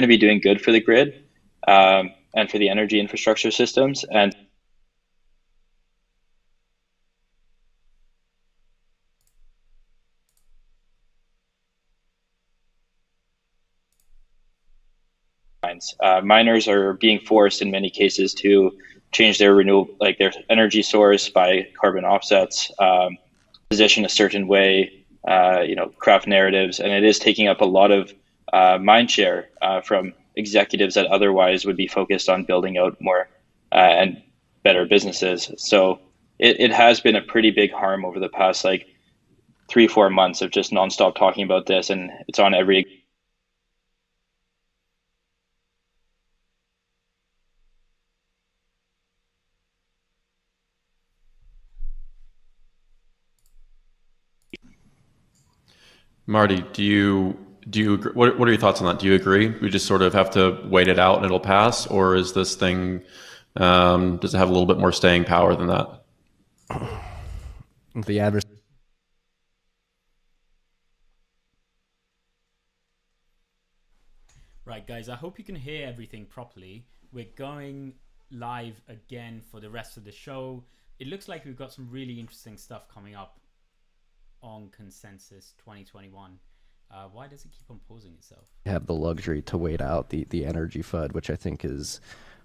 going to be doing good for the grid and for the energy infrastructure systems. And miners are being forced in many cases to change their their energy source by carbon offsets, position a certain way, craft narratives, and it is taking up a lot of mind share from executives that otherwise would be focused on building out more and better businesses. So it has been a pretty big harm over the past 3-4 months of just nonstop talking about this, and it's on every. Marty, do you agree? What are your thoughts on that? Do you agree? We just sort of have to wait it out and it'll pass, or is this thing does it have a little bit more staying power than that? The adverse. Right, guys, I hope you can hear everything properly. We're going live again for the rest of the show. It looks like we've got some really interesting stuff coming up on Consensus 2021. Why does it keep on pausing itself? Have the luxury to wait out the energy FUD, which I think is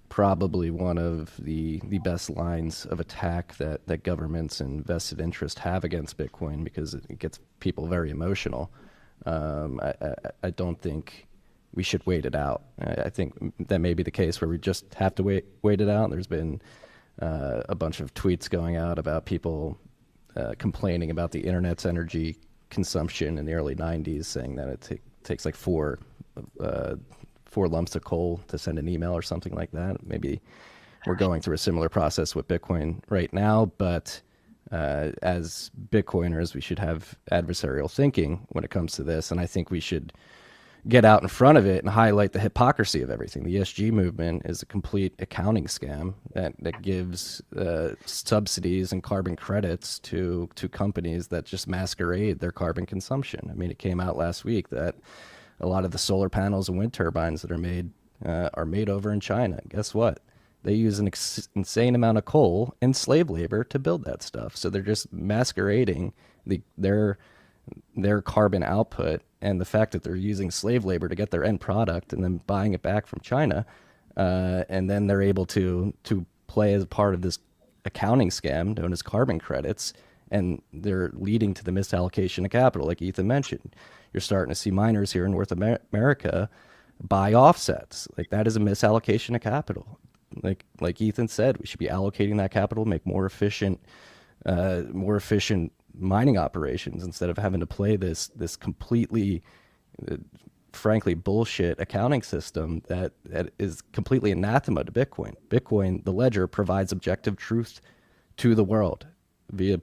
probably one of the best lines of attack that governments and vested interest have against Bitcoin, because it gets people very emotional. I don't think we should wait it out. I think that may be the case where we just have to wait it out. There's been a bunch of tweets going out about people complaining about the internet's energy consumption in the early 90s, saying that it takes like four lumps of coal to send an email or something like that. Maybe we're going through a similar process with Bitcoin right now, but as Bitcoiners, we should have adversarial thinking when it comes to this, and I think we should get out in front of it and highlight the hypocrisy of everything. The ESG movement is a complete accounting scam that gives subsidies and carbon credits to companies that just masquerade their carbon consumption. I mean, it came out last week that a lot of the solar panels and wind turbines that are made over in China. Guess what? They use an insane amount of coal and slave labor to build that stuff. So they're just masquerading their carbon output, and the fact that they're using slave labor to get their end product and then buying it back from China, and then they're able to play as part of this accounting scam known as carbon credits, and they're leading to the misallocation of capital, like Ethan mentioned. You're starting to see miners here in North America buy offsets. Like, that is a misallocation of capital. Like Ethan said, we should be allocating that capital, make more efficient mining operations, instead of having to play this completely, frankly, bullshit accounting system that is completely anathema to Bitcoin. Bitcoin, the ledger, provides objective truth to the world via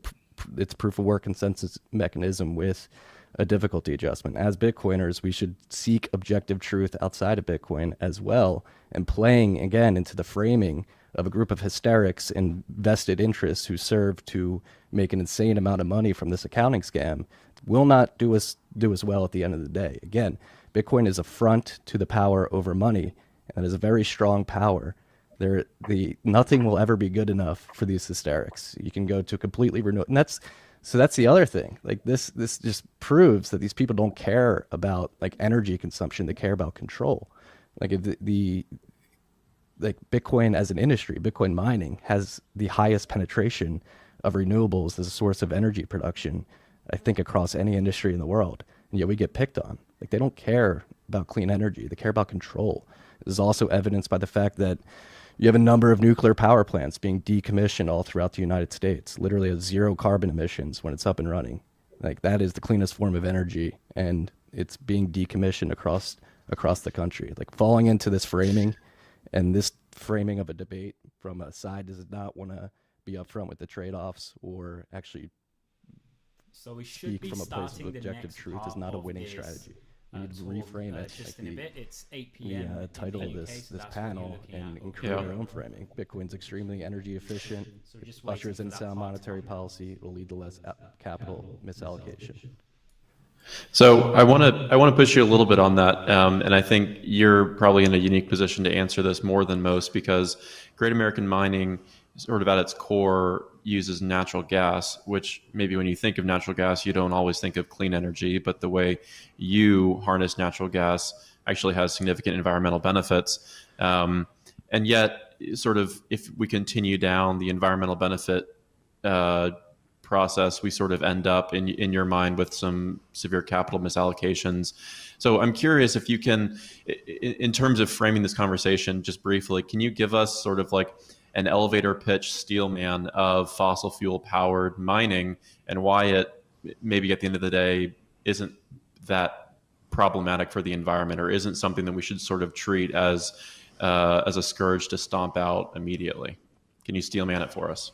its proof of work consensus mechanism with a difficulty adjustment. As Bitcoiners, we should seek objective truth outside of Bitcoin as well, and playing again into the framing of a group of hysterics and vested interests who serve to make an insane amount of money from this accounting scam will not do us well at the end of the day. Again, Bitcoin is a front to the power over money, and it is a very strong power. Nothing will ever be good enough for these hysterics. You can go to completely renew, and that's the other thing. Like, this just proves that these people don't care about like energy consumption; they care about control. Like, if like Bitcoin as an industry, Bitcoin mining has the highest penetration of renewables as a source of energy production, I think, across any industry in the world. And yet we get picked on. Like, they don't care about clean energy. They care about control. This is also evidenced by the fact that you have a number of nuclear power plants being decommissioned all throughout the United States, literally at zero carbon emissions when it's up and running. Like, that is the cleanest form of energy, and it's being decommissioned across the country. Like, falling into this framing, and this framing of a debate from a side does not want to be upfront with the trade-offs or actually speak from a place of objective truth is not a winning strategy. We need to reframe it. Just like in a bit, it's 8 p.m. The title of this panel, and create our own framing. Bitcoin's extremely energy efficient. It ushers in sound monetary policy. It will lead to less capital misallocation. So I want to push you a little bit on that, and I think you're probably in a unique position to answer this more than most, because Great American Mining, sort of at its core, uses natural gas, which maybe when you think of natural gas, you don't always think of clean energy, but the way you harness natural gas actually has significant environmental benefits, and yet, sort of, if we continue down the environmental benefit process, we sort of end up in your mind with some severe capital misallocations. So I'm curious if you can, in terms of framing this conversation, just briefly, can you give us sort of like an elevator pitch steelman of fossil fuel powered mining, and why it maybe at the end of the day isn't that problematic for the environment, or isn't something that we should sort of treat as a scourge to stomp out immediately? Can you steelman it for us?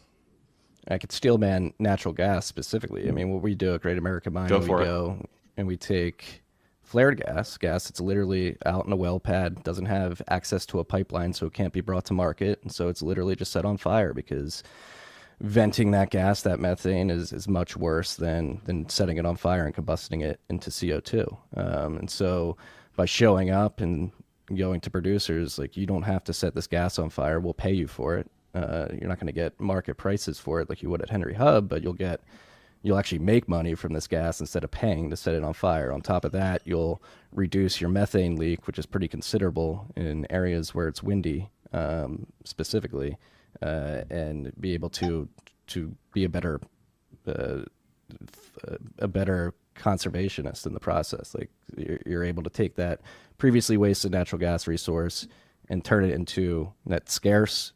I could steelman natural gas specifically. I mean, what we do at Great American Mining, we go and we take flared gas that's literally out in a well pad, doesn't have access to a pipeline, so it can't be brought to market. And so it's literally just set on fire, because venting that gas, that methane, is much worse than setting it on fire and combusting it into CO2. And so by showing up and going to producers, like, you don't have to set this gas on fire, we'll pay you for it. You're not going to get market prices for it like you would at Henry Hub, but you'll actually make money from this gas instead of paying to set it on fire. On top of that, you'll reduce your methane leak, which is pretty considerable in areas where it's windy, specifically, and be able to be a better conservationist in the process. Like, you're able to take that previously wasted natural gas resource and turn it into that scarce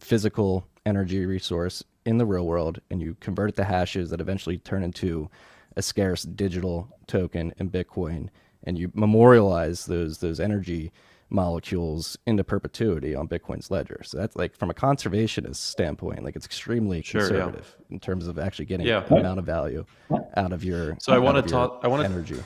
physical energy resource in the real world, and you convert it to hashes that eventually turn into a scarce digital token in Bitcoin, and you memorialize those energy molecules into perpetuity on Bitcoin's ledger. So that's, like, from a conservationist standpoint, like, it's extremely conservative in terms of actually getting the amount of value out of your energy.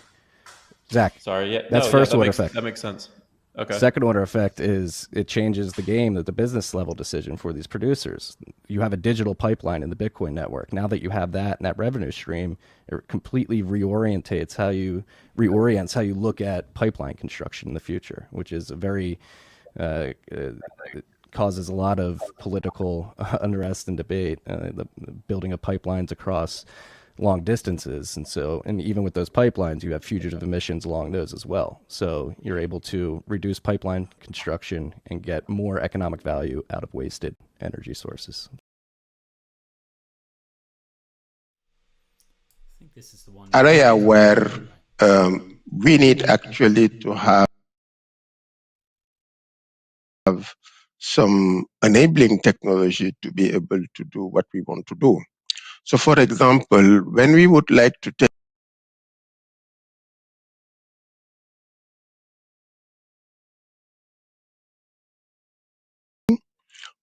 Zach, that's first order effect. That makes sense. Okay. Second order effect is it changes the game, that the business level decision for these producers. You have a digital pipeline in the Bitcoin network. Now that you have that and that revenue stream, it completely reorients how you look at pipeline construction in the future, which is a very causes a lot of political unrest and debate. The building of pipelines across long distances, and even with those pipelines, you have fugitive emissions along those as well. So you're able to reduce pipeline construction and get more economic value out of wasted energy sources. I think this is the one area where we need actually to have some enabling technology to be able to do what we want to do. So, for example, when we would like to take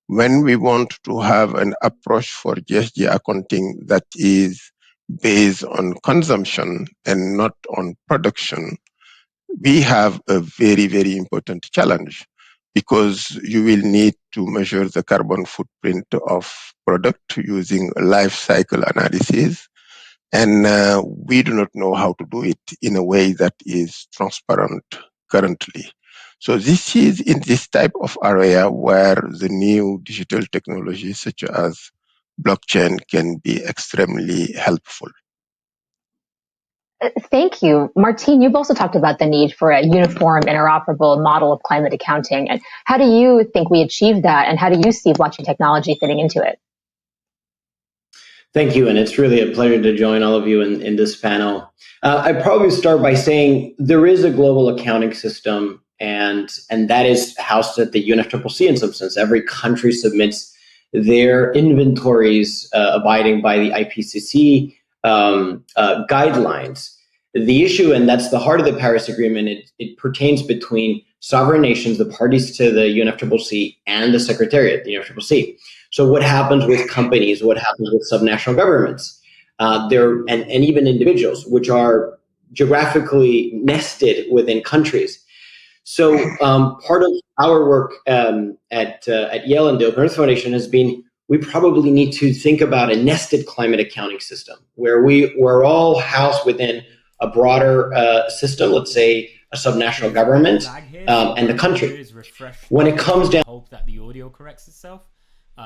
when we want to have an approach for GSG accounting that is based on consumption and not on production, we have a very, very important challenge, because you will need to measure the carbon footprint of product using life cycle analysis. And we do not know how to do it in a way that is transparent currently. So this is in this type of area where the new digital technologies such as blockchain can be extremely helpful. Thank you. Martine, you've also talked about the need for a uniform, interoperable model of climate accounting. And how do you think we achieve that? And how do you see blockchain technology fitting into it? Thank you. And it's really a pleasure to join all of you in this panel. I'd probably start by saying there is a global accounting system, and that is housed at the UNFCCC in some sense. Every country submits their inventories abiding by the IPCC guidelines. The issue, and that's the heart of the Paris Agreement, it pertains between sovereign nations, the parties to the UNFCCC, and the Secretariat, the UNFCCC. So what happens with companies, what happens with subnational governments, and even individuals, which are geographically nested within countries. So part of our work at Yale and the Open Earth Foundation has been, we probably need to think about a nested climate accounting system where we're all housed within a broader system, let's say a subnational government, and the country. When it comes down, hope that the audio corrects itself.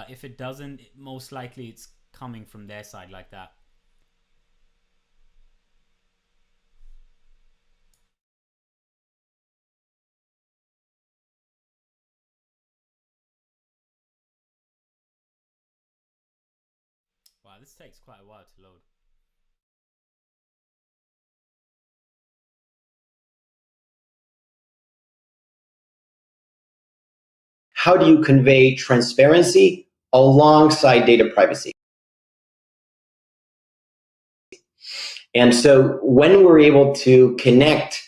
If it doesn't, most likely it's coming from their side like that. Wow, this takes quite a while to load. how do you convey transparency alongside data privacy? And so when we're able to connect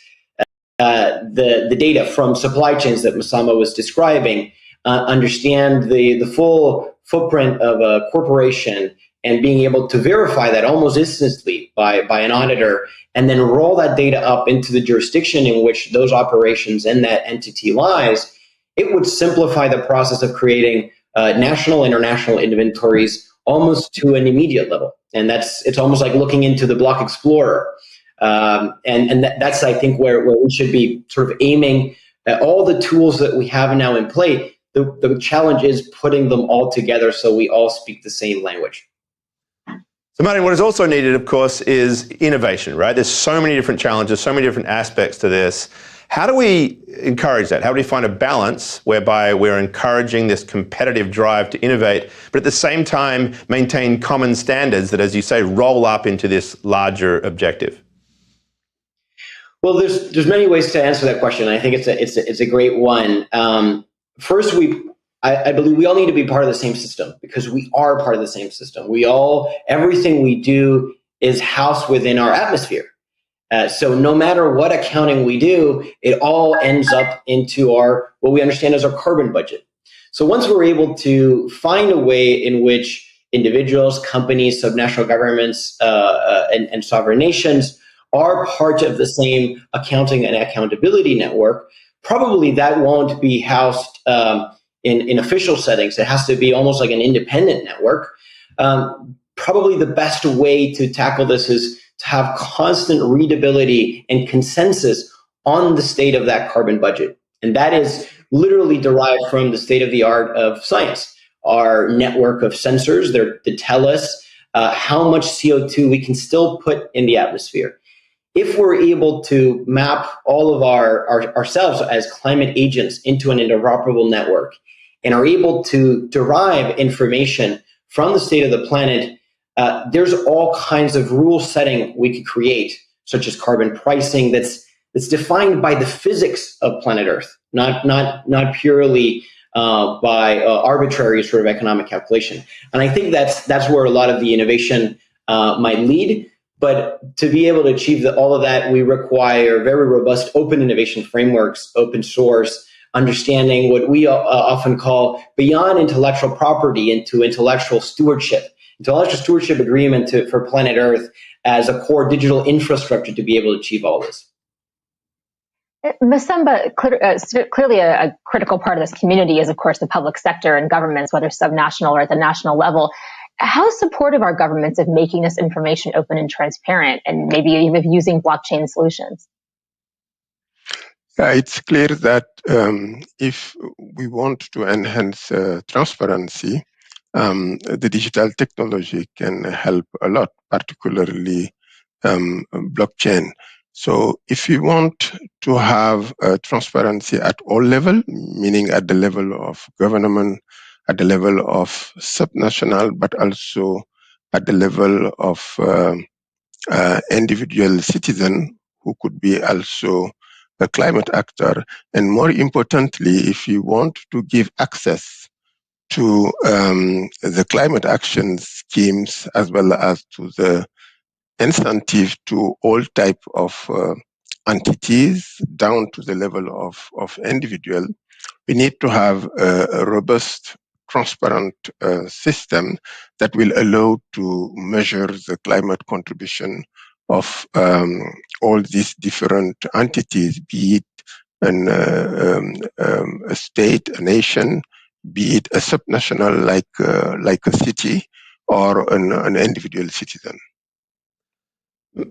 the data from supply chains that Masama was describing, understand the full footprint of a corporation, and being able to verify that almost instantly by an auditor, and then roll that data up into the jurisdiction in which those operations and that entity lies, it would simplify the process of creating national, international inventories almost to an immediate level. And it's almost like looking into the Block Explorer. And that's, I think, where we should be sort of aiming at all the tools that we have now in play. The challenge is putting them all together so we all speak the same language. So Martin, what is also needed, of course, is innovation, right? There's so many different challenges, so many different aspects to this. How do we encourage that? How do we find a balance whereby we're encouraging this competitive drive to innovate, but at the same time maintain common standards that, as you say, roll up into this larger objective? Well, there's many ways to answer that question. I think it's a great one. First, I believe we all need to be part of the same system, because we are part of the same system. Everything we do is housed within our atmosphere. So no matter what accounting we do, it all ends up into what we understand as our carbon budget. So once we're able to find a way in which individuals, companies, subnational governments, and sovereign nations are part of the same accounting and accountability network, probably that won't be housed in official settings. It has to be almost like an independent network. Probably the best way to tackle this is to have constant readability and consensus on the state of that carbon budget. And that is literally derived from the state of the art of science. Our network of sensors that tell us how much CO2 we can still put in the atmosphere. If we're able to map all of ourselves as climate agents into an interoperable network and are able to derive information from the state of the planet, there's all kinds of rule setting we could create, such as carbon pricing that's defined by the physics of planet Earth, not purely by arbitrary sort of economic calculation. And I think that's where a lot of the innovation might lead. But to be able to achieve all of that, we require very robust open innovation frameworks, open source, understanding what we often call beyond intellectual property into intellectual stewardship. Intellectual stewardship agreement for planet Earth as a core digital infrastructure to be able to achieve all this. Masamba, clearly a critical part of this community is, of course, the public sector and governments, whether subnational or at the national level. How supportive are governments of making this information open and transparent, and maybe even using blockchain solutions? It's clear that if we want to enhance transparency, the digital technology can help a lot, particularly blockchain. So if you want to have transparency at all levels, meaning at the level of government, at the level of subnational, but also at the level of individual citizen who could be also a climate actor, and more importantly, if you want to give access to the climate action schemes as well as to the incentive to all type of entities down to the level of individual, we need to have a robust, transparent system that will allow to measure the climate contribution of all these different entities, be it a state, a nation, be it a subnational like a city, or an individual citizen.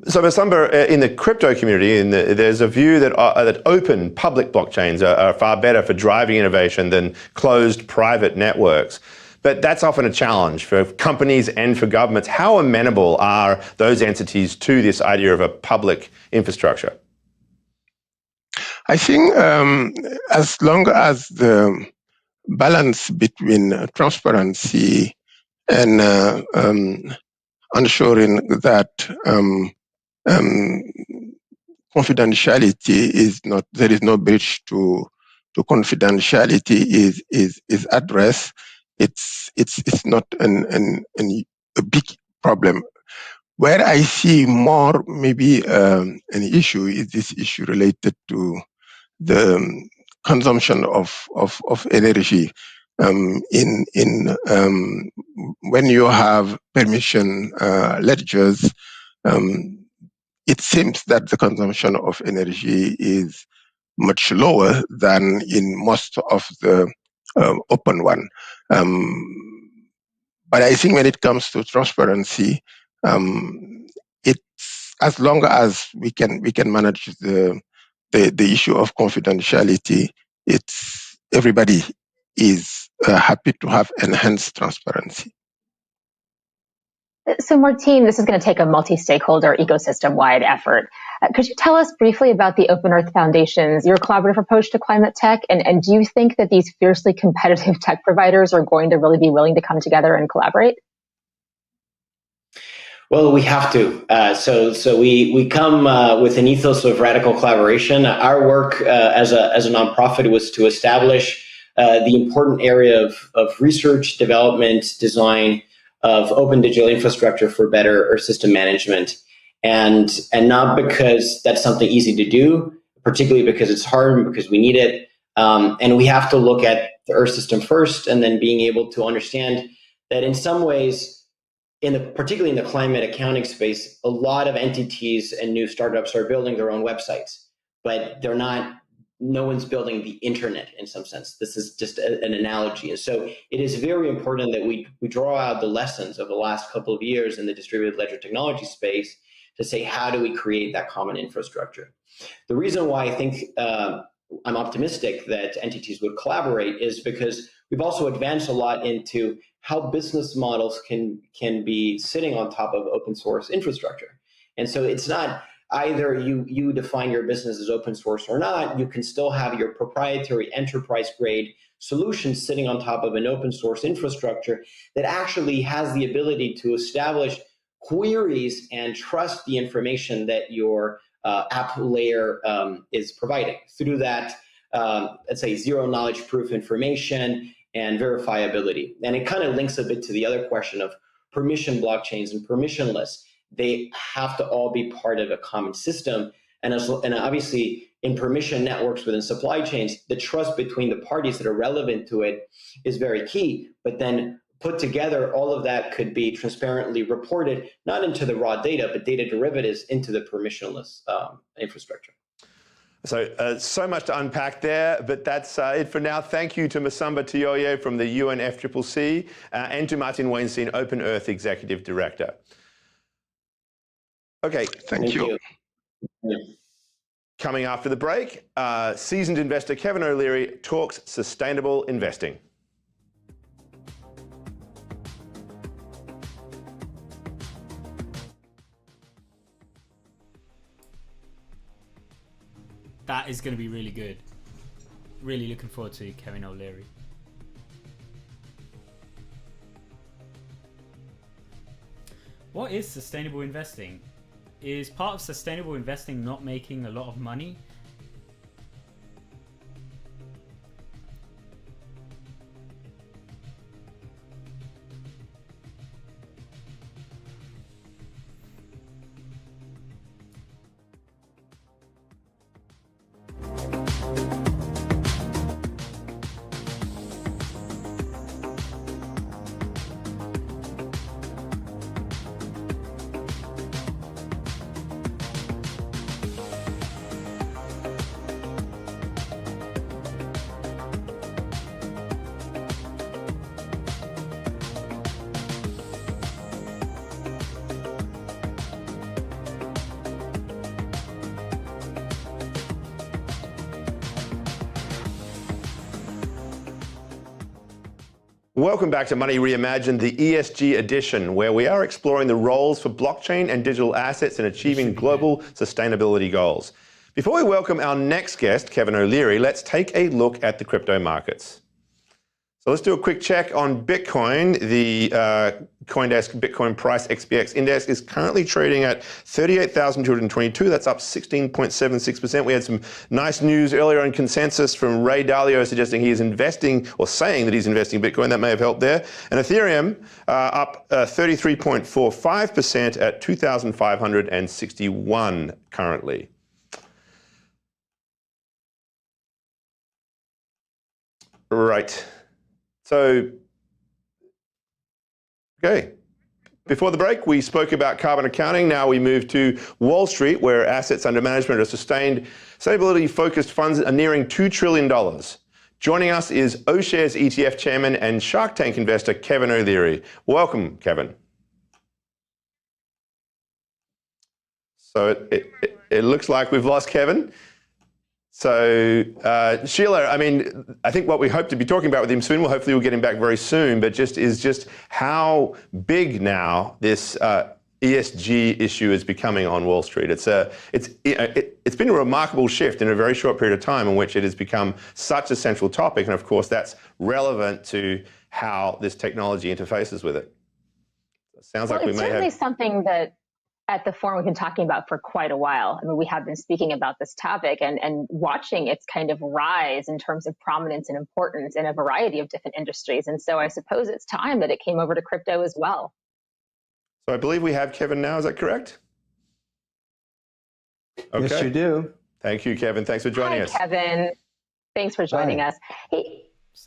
So, Masamba, in the crypto community, there's a view that open public blockchains are far better for driving innovation than closed private networks. But that's often a challenge for companies and for governments. How amenable are those entities to this idea of a public infrastructure? I think as long as the balance between transparency and ensuring that confidentiality is not, there is no breach to confidentiality is addressed, it's not a big problem. Where I see more maybe an issue is this issue related to the consumption of energy. When you have permission ledgers, it seems that the consumption of energy is much lower than in most of the open one. But I think when it comes to transparency, it's as long as we can manage the issue of confidentiality, it's everybody is happy to have enhanced transparency. So, Martin, this is going to take a multi-stakeholder, ecosystem-wide effort. Could you tell us briefly about the Open Earth Foundation's, your collaborative approach to climate tech? And do you think that these fiercely competitive tech providers are going to really be willing to come together and collaborate? Well, we have to. So we come with an ethos of radical collaboration. Our work as a nonprofit was to establish the important area of research, development, design of open digital infrastructure for better Earth system management, and not because that's something easy to do, particularly because it's hard and because we need it. And we have to look at the Earth system first, and then being able to understand that in some ways, particularly in the climate accounting space, a lot of entities and new startups are building their own websites, but no one's building the internet in some sense. This is just an analogy. And so it is very important that we draw out the lessons of the last couple of years in the distributed ledger technology space to say, how do we create that common infrastructure? The reason why I think I'm optimistic that entities would collaborate is because we've also advanced a lot into how business models can be sitting on top of open source infrastructure. And so it's not either you define your business as open source or not. You can still have your proprietary enterprise grade solution sitting on top of an open source infrastructure that actually has the ability to establish queries and trust the information that your app layer is providing through that, let's say, zero knowledge proof information and verifiability. And it kind of links a bit to the other question of permission blockchains and permissionless. They have to all be part of a common system. And obviously, in permission networks within supply chains, the trust between the parties that are relevant to it is very key. But then put together, all of that could be transparently reported, not into the raw data, but data derivatives into the permissionless infrastructure. So much to unpack there, but that's it for now. Thank you to Masamba Tuyoye from the UNFCCC and to Martin Weinstein, Open Earth Executive Director. Okay. Thank you. Coming after the break, seasoned investor Kevin O'Leary talks sustainable investing. That is going to be really good. Really looking forward to Kevin O'Leary. What is sustainable investing? Is part of sustainable investing not making a lot of money? Welcome back to Money Reimagined, the ESG edition, where we are exploring the roles for blockchain and digital assets in achieving global sustainability goals. Before we welcome our next guest, Kevin O'Leary, let's take a look at the crypto markets. So let's do a quick check on Bitcoin. The CoinDesk Bitcoin Price XBX Index is currently trading at 38,222. That's up 16.76%. We had some nice news earlier on Consensus from Ray Dalio suggesting he is investing, or saying that he's investing in Bitcoin. That may have helped there. And Ethereum up 33.45% at 2,561 currently. Right. So, okay. Before the break, we spoke about carbon accounting. Now we move to Wall Street, where assets under management are sustainability-focused funds are nearing $2 trillion. Joining us is O-Shares ETF chairman and Shark Tank investor Kevin O'Leary. Welcome, Kevin. So it looks like we've lost Kevin. So, Sheila, I mean, I think what we hope to be talking about with him soon, hopefully we'll get him back very soon, but just how big now this ESG issue is becoming on Wall Street. It's been a remarkable shift in a very short period of time in which it has become such a central topic, and of course that's relevant to how this technology interfaces with it. It sounds like we may have... It's certainly something that at the forum we've been talking about for quite a while. I mean, we have been speaking about this topic and watching its kind of rise in terms of prominence and importance in a variety of different industries. And so I suppose it's time that it came over to crypto as well. So I believe we have Kevin now, is that correct? Okay. Yes, you do. Thank you, Kevin. Thanks for joining us. Hi, Kevin. Thanks for joining us.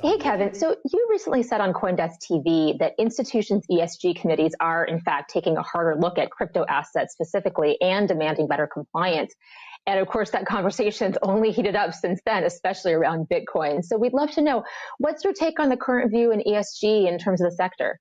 Hey, Kevin, so you recently said on CoinDesk TV that institutions' ESG committees are, in fact, taking a harder look at crypto assets specifically and demanding better compliance. And of course, that conversation's only heated up since then, especially around Bitcoin. So we'd love to know, what's your take on the current view in ESG in terms of the sector?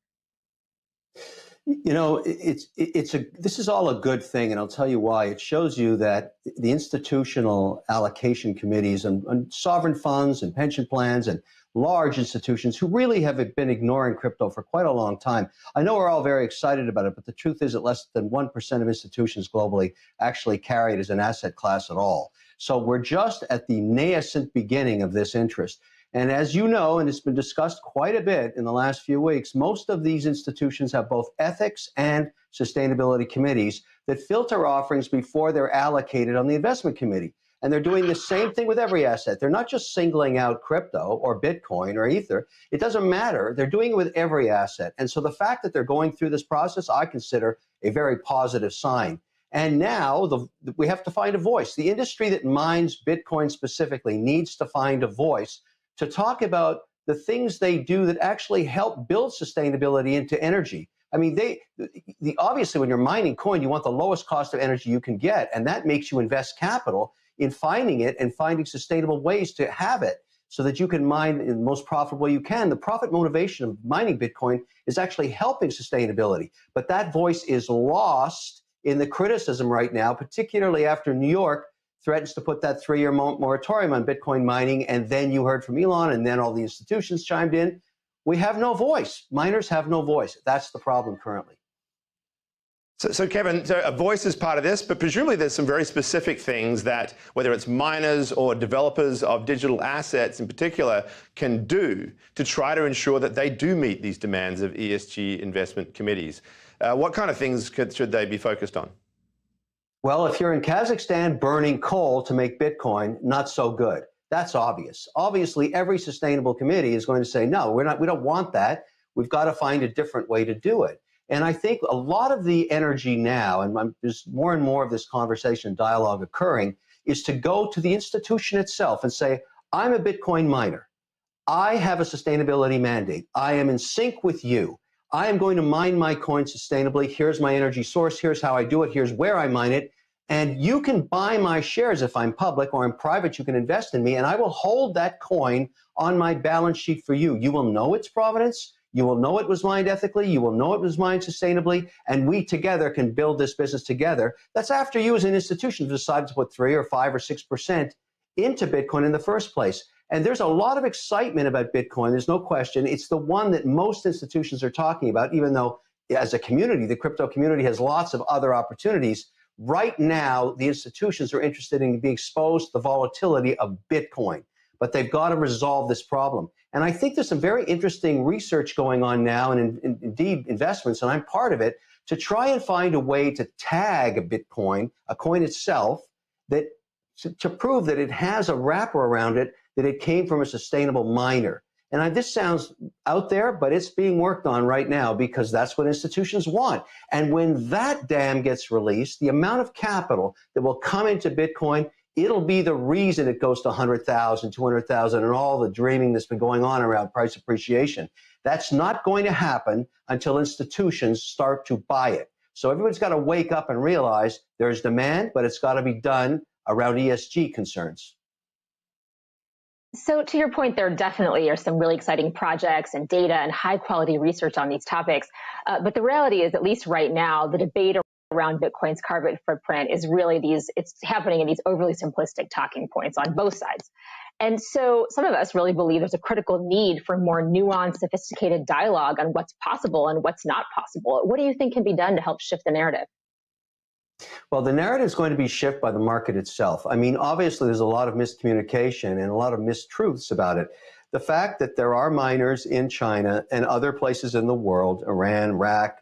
You know, this is all a good thing, and I'll tell you why. It shows you that the institutional allocation committees and sovereign funds and pension plans and large institutions who really have been ignoring crypto for quite a long time. I know we're all very excited about it, but the truth is that less than 1% of institutions globally actually carry it as an asset class at all. So we're just at the nascent beginning of this interest. And as you know, and it's been discussed quite a bit in the last few weeks, most of these institutions have both ethics and sustainability committees that filter offerings before they're allocated on the investment committee. And they're doing the same thing with every asset. They're not just singling out crypto or Bitcoin or Ether. It doesn't matter. They're doing it with every asset. And so the fact that they're going through this process, I consider a very positive sign. And now we have to find a voice. The industry that mines Bitcoin specifically needs to find a voice to talk about the things they do that actually help build sustainability into energy. I mean, obviously when you're mining coin, you want the lowest cost of energy you can get, and that makes you invest capital in finding it and finding sustainable ways to have it so that you can mine in the most profitable way you can. The profit motivation of mining Bitcoin is actually helping sustainability, but that voice is lost in the criticism right now, particularly after New York threatens to put that 3-year moratorium on Bitcoin mining, and then you heard from Elon, and then all the institutions chimed in. We have no voice. Miners have no voice. That's the problem currently. So Kevin, so a voice is part of this, but presumably there's some very specific things that, whether it's miners or developers of digital assets in particular, can do to try to ensure that they do meet these demands of ESG investment committees. What kind of things should they be focused on? Well, if you're in Kazakhstan burning coal to make Bitcoin, not so good. That's obvious. Obviously, every sustainable committee is going to say, no, we don't want that. We've got to find a different way to do it. And I think a lot of the energy now, and there's more and more of this conversation and dialogue occurring, is to go to the institution itself and say, I'm a Bitcoin miner. I have a sustainability mandate. I am in sync with you. I am going to mine my coin sustainably. Here's my energy source. Here's how I do it. Here's where I mine it. And you can buy my shares if I'm public, or I'm private. You can invest in me, and I will hold that coin on my balance sheet for you. You will know its provenance. You will know it was mined ethically. You will know it was mined sustainably. And we together can build this business together. That's after you as an institution have decided to put 3 or 5 or 6% into Bitcoin in the first place. And there's a lot of excitement about Bitcoin. There's no question. It's the one that most institutions are talking about, even though as a community, the crypto community has lots of other opportunities. Right now, the institutions are interested in being exposed to the volatility of Bitcoin, but they've got to resolve this problem. And I think there's some very interesting research going on now, and indeed investments, and I'm part of it, to try and find a way to tag a Bitcoin, a coin itself, that to prove that it has a wrapper around it, that it came from a sustainable miner. And this sounds out there, but it's being worked on right now because that's what institutions want. And when that dam gets released, the amount of capital that will come into Bitcoin, it'll be the reason it goes to 100,000, 200,000, and all the dreaming that's been going on around price appreciation. That's not going to happen until institutions start to buy it. So everyone's got to wake up and realize there's demand, but it's got to be done around ESG concerns. So to your point, there definitely are some really exciting projects and data and high quality research on these topics. But the reality is, at least right now, the debate around Bitcoin's carbon footprint is really it's happening in these overly simplistic talking points on both sides. And so some of us really believe there's a critical need for more nuanced, sophisticated dialogue on what's possible and what's not possible. What do you think can be done to help shift the narrative? Well, the narrative is going to be shifted by the market itself. I mean, obviously, there's a lot of miscommunication and a lot of mistruths about it. The fact that there are miners in China and other places in the world, Iran, Iraq,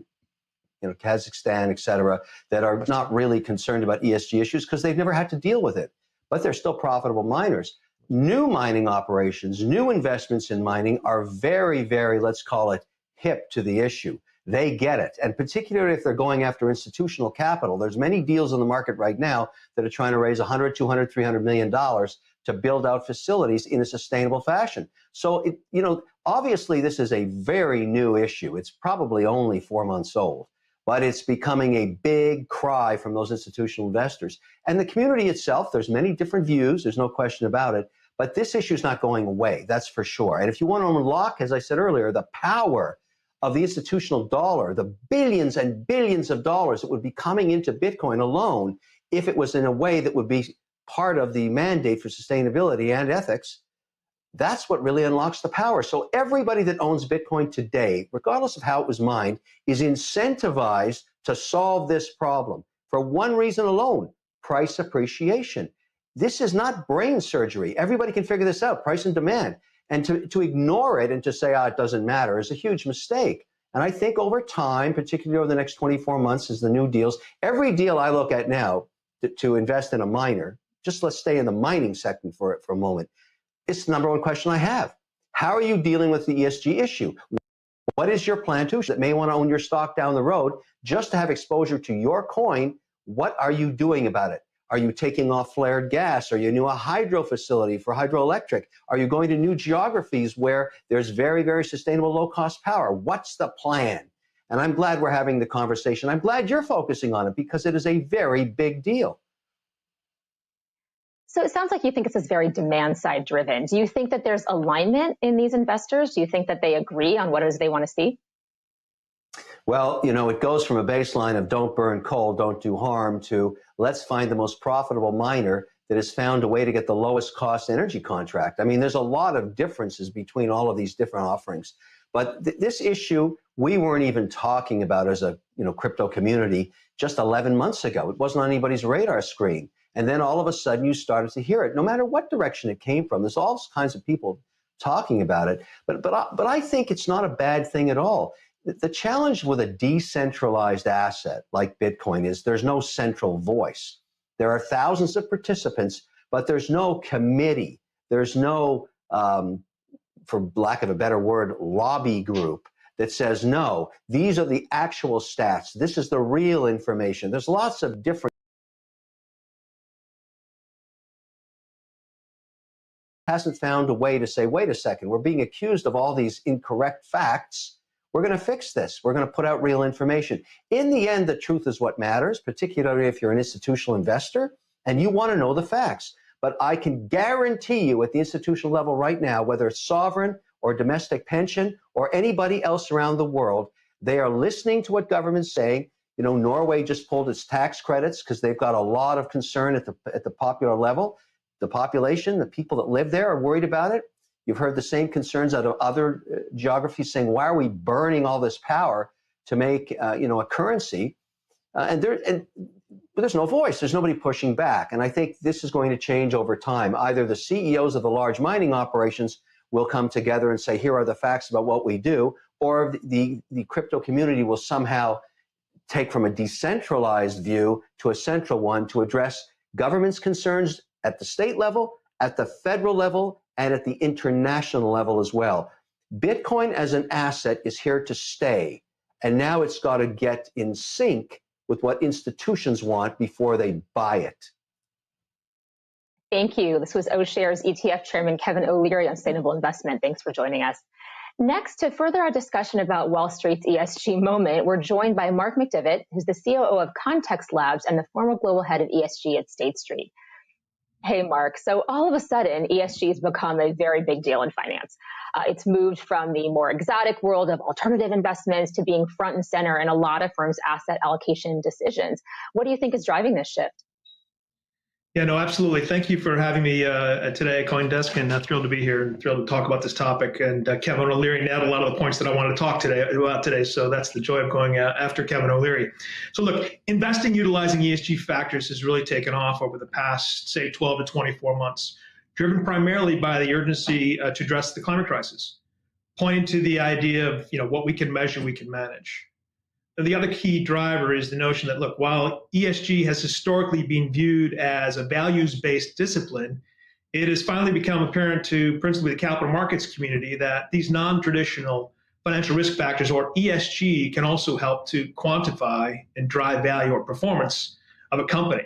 Kazakhstan, et cetera, that are not really concerned about ESG issues because they've never had to deal with it, but they're still profitable miners. New mining operations, new investments in mining are very, very, let's call it, hip to the issue. They get it. And particularly if they're going after institutional capital, there's many deals in the market right now that are trying to raise $100, $200, $300 million to build out facilities in a sustainable fashion. So, obviously this is a very new issue. It's probably only 4 months old, but it's becoming a big cry from those institutional investors. And the community itself, there's many different views, there's no question about it, but this issue is not going away, that's for sure. And if you want to unlock, as I said earlier, the power of the institutional dollar, the billions and billions of dollars that would be coming into Bitcoin alone, if it was in a way that would be part of the mandate for sustainability and ethics, that's what really unlocks the power. So everybody that owns Bitcoin today, regardless of how it was mined, is incentivized to solve this problem for one reason alone: price appreciation. This is not brain surgery. Everybody can figure this out, price and demand. And to ignore it and to say, it doesn't matter, is a huge mistake. And I think over time, particularly over the next 24 months as the new deals, every deal I look at now to invest in a miner, just let's stay in the mining sector for a moment, it's the number one question I have. How are you dealing with the ESG issue? What is your plan to that may want to own your stock down the road just to have exposure to your coin? What are you doing about it? Are you taking off flared gas? Are you new a hydro facility for hydroelectric? Are you going to new geographies where there's very, very sustainable low-cost power? What's the plan? And I'm glad we're having the conversation. I'm glad you're focusing on it because it is a very big deal. So it sounds like you think this is very demand-side driven. Do you think that there's alignment in these investors? Do you think that they agree on what it is they want to see? Well, it goes from a baseline of don't burn coal, don't do harm, to let's find the most profitable miner that has found a way to get the lowest cost energy contract. I mean, there's a lot of differences between all of these different offerings. But this issue, we weren't even talking about as a crypto community just 11 months ago. It wasn't on anybody's radar screen. And then all of a sudden you started to hear it, no matter what direction it came from. There's all kinds of people talking about it. But I think it's not a bad thing at all. The challenge with a decentralized asset like Bitcoin is there's no central voice. There are thousands of participants, but there's no committee. There's no, for lack of a better word, lobby group that says, no, these are the actual stats. This is the real information. There's lots of different. Hasn't found a way to say, wait a second, we're being accused of all these incorrect facts. We're going to fix this. We're going to put out real information. In the end, the truth is what matters, particularly if you're an institutional investor and you want to know the facts. But I can guarantee you at the institutional level right now, whether it's sovereign or domestic pension or anybody else around the world, they are listening to what government's saying. Norway just pulled its tax credits because they've got a lot of concern at the popular level. The population, the people that live there are worried about it. You've heard the same concerns out of other geographies saying, why are we burning all this power to make a currency? But there's no voice. There's nobody pushing back. And I think this is going to change over time. Either the CEOs of the large mining operations will come together and say, here are the facts about what we do, or the crypto community will somehow take from a decentralized view to a central one to address government's concerns at the state level, at the federal level, and at the international level as well. Bitcoin as an asset is here to stay, and now it's got to get in sync with what institutions want before they buy it. Thank you. This was OShares ETF Chairman Kevin O'Leary on sustainable investment. Thanks for joining us. Next, to further our discussion about Wall Street's ESG moment, we're joined by Mark McDivitt, who's the COO of Context Labs and the former global head of ESG at State Street. Hey, Mark. So all of a sudden, ESG has become a very big deal in finance. It's moved from the more exotic world of alternative investments to being front and center in a lot of firms' asset allocation decisions. What do you think is driving this shift? Yeah, no, absolutely. Thank you for having me today at CoinDesk, and thrilled to be here and thrilled to talk about this topic. And Kevin O'Leary nailed a lot of the points that I wanted to talk about today. So that's the joy of going after Kevin O'Leary. So look, investing utilizing ESG factors has really taken off over the past, say, 12 to 24 months, driven primarily by the urgency to address the climate crisis, pointing to the idea of what we can measure, we can manage. And the other key driver is the notion that, look, while ESG has historically been viewed as a values-based discipline, it has finally become apparent to principally the capital markets community that these non-traditional financial risk factors, or ESG, can also help to quantify and drive value or performance of a company.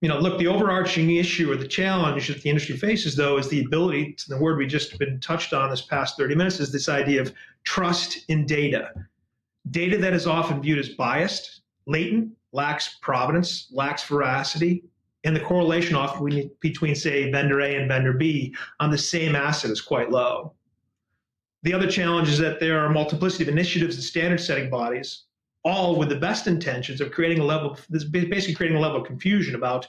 Look, the overarching issue or the challenge that the industry faces, though, is the ability, the word we just been touched on this past 30 minutes, is this idea of trust in data. Data that is often viewed as biased, latent, lacks provenance, lacks veracity, and the correlation often between, say, vendor A and vendor B on the same asset is quite low. The other challenge is that there are a multiplicity of initiatives and standard-setting bodies, all with the best intentions of creating a level of confusion about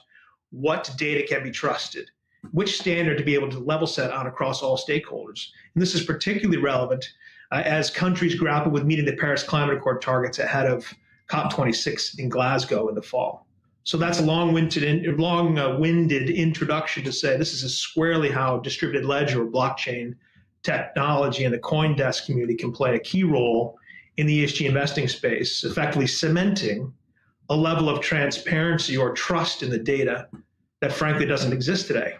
what data can be trusted, which standard to be able to level set on across all stakeholders. And this is particularly relevant as countries grapple with meeting the Paris Climate Accord targets ahead of COP26 in Glasgow in the fall. So that's a long-winded introduction to say this is squarely how distributed ledger or blockchain technology and the CoinDesk community can play a key role in the ESG investing space, effectively cementing a level of transparency or trust in the data that frankly doesn't exist today.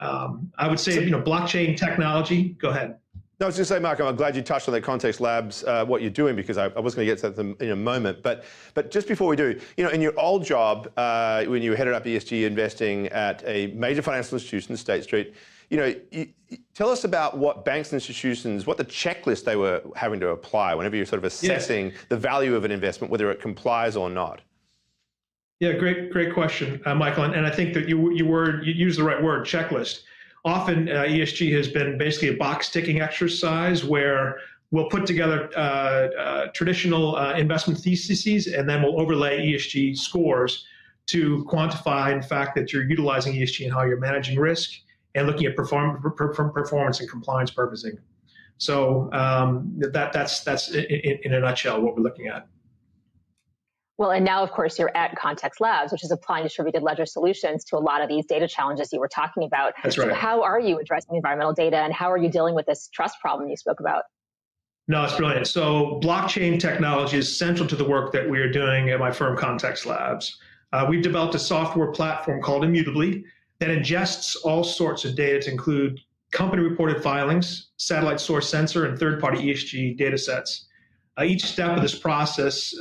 I would say, blockchain technology, go ahead. No, I was going to say, Mark, I'm glad you touched on the Context Labs, what you're doing, because I was going to get to that in a moment. But just before we do, in your old job, when you headed up ESG investing at a major financial institution, State Street, tell us about what banks and institutions, what the checklist they were having to apply whenever you're sort of assessing the value of an investment, whether it complies or not. Yeah, great question, Michael. And I think that you used the right word, checklist. Often ESG has been basically a box-ticking exercise where we'll put together traditional investment theses, and then we'll overlay ESG scores to quantify, in fact, that you're utilizing ESG and how you're managing risk and looking at performance and compliance purposing. So that's in a nutshell what we're looking at. Well, and now, of course, you're at Context Labs, which is applying distributed ledger solutions to a lot of these data challenges you were talking about. That's right. So how are you addressing environmental data, and how are you dealing with this trust problem you spoke about? No, it's brilliant. So blockchain technology is central to the work that we are doing at my firm, Context Labs. We've developed a software platform called Immutably that ingests all sorts of data to include company-reported filings, satellite source sensor, and third-party ESG data sets. Each step of this process,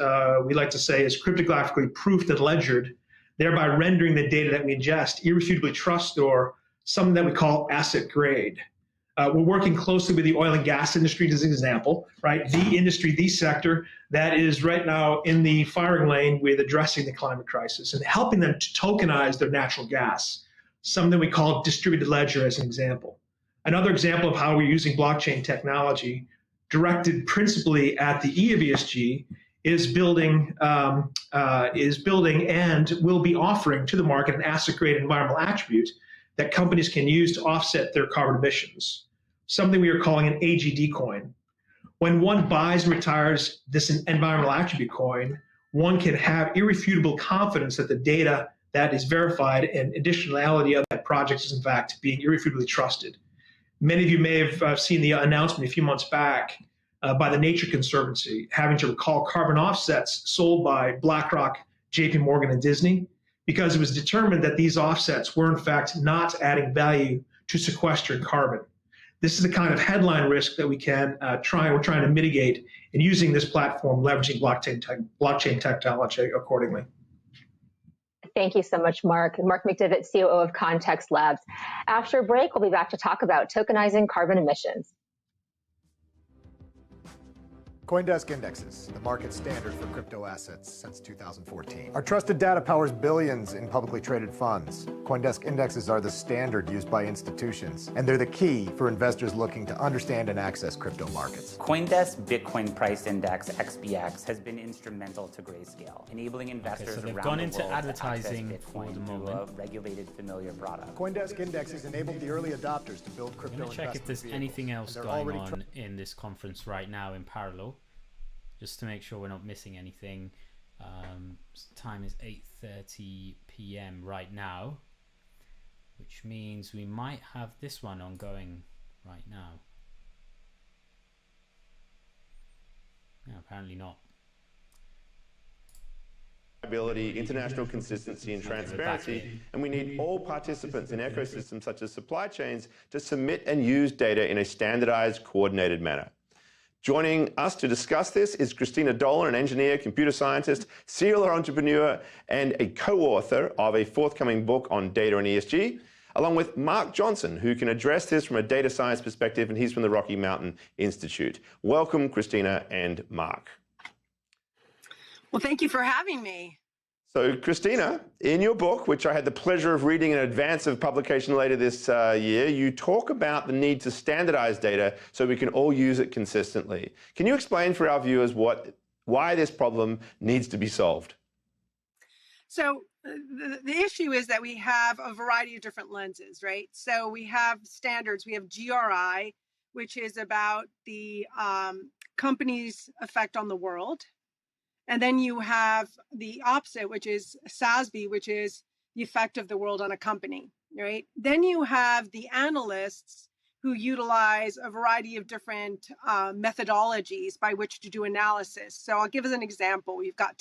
we like to say, is cryptographically proofed and ledgered, thereby rendering the data that we ingest irrefutably trusted, or something that we call asset grade. We're working closely with the oil and gas industry as an example, right? The industry, the sector that is right now in the firing lane with addressing the climate crisis and helping them to tokenize their natural gas, something we call distributed ledger as an example. Another example of how we're using blockchain technology directed principally at the E of ESG is building and will be offering to the market an asset-grade environmental attribute that companies can use to offset their carbon emissions, something we are calling an AGD coin. When one buys and retires this environmental attribute coin, one can have irrefutable confidence that the data that is verified and additionality of that project is in fact being irrefutably trusted. Many of you may have seen the announcement a few months back by the Nature Conservancy having to recall carbon offsets sold by BlackRock, JP Morgan, and Disney, because it was determined that these offsets were in fact not adding value to sequestering carbon. This is the kind of headline risk that we're trying to mitigate in using this platform, leveraging blockchain technology accordingly. Thank you so much, Mark. Mark McDivitt, COO of Context Labs. After a break, we'll be back to talk about tokenizing carbon emissions. CoinDesk Indexes, the market standard for crypto assets since 2014. Our trusted data powers billions in publicly traded funds. CoinDesk Indexes are the standard used by institutions, and they're the key for investors looking to understand and access crypto markets. CoinDesk Bitcoin Price Index, XBX, has been instrumental to Grayscale, enabling investors so they've around gone the into world advertising to access for Bitcoin the through moment. a regulated familiar product. CoinDesk Indexes enabled the early adopters to build crypto I'm going to check if there's anything else going on in this conference right now in parallel, just to make sure we're not missing anything. Time is 8:30 p.m. right now, which means we might have this one ongoing right now. No, apparently not. International consistency and transparency, and we need all participants in ecosystems such as supply chains to submit and use data in a standardized, coordinated manner. Joining us to discuss this is Christina Dolan, an engineer, computer scientist, serial entrepreneur, and a co-author of a forthcoming book on data and ESG, along with Mark Johnson, who can address this from a data science perspective, and he's from the Rocky Mountain Institute. Welcome, Christina and Mark. Well, thank you for having me. So, Christina, in your book, which I had the pleasure of reading in advance of publication later this year, you talk about the need to standardize data so we can all use it consistently. Can you explain for our viewers why this problem needs to be solved? So the issue is that we have a variety of different lenses, right? So we have standards. We have GRI, which is about the company's effect on the world. And then you have the opposite, which is SASB, which is the effect of the world on a company, right? Then you have the analysts who utilize a variety of different methodologies by which to do analysis. So I'll give us an example. We've got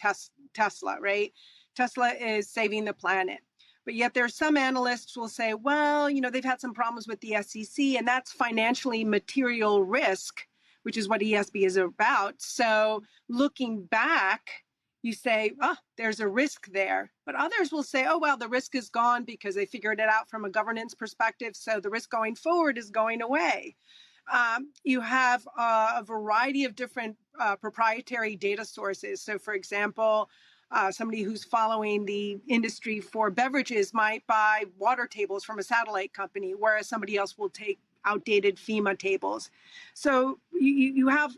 Tesla, right? Tesla is saving the planet. But yet there are some analysts who will say, well, you know, they've had some problems with the SEC, and that's financially material risk, which is what ESB is about. So looking back, you say, oh, there's a risk there. But others will say, oh, well, the risk is gone because they figured it out from a governance perspective. So the risk going forward is going away. You have a variety of different proprietary data sources. So for example, somebody who's following the industry for beverages might buy water tables from a satellite company, whereas somebody else will take outdated FEMA tables. So you have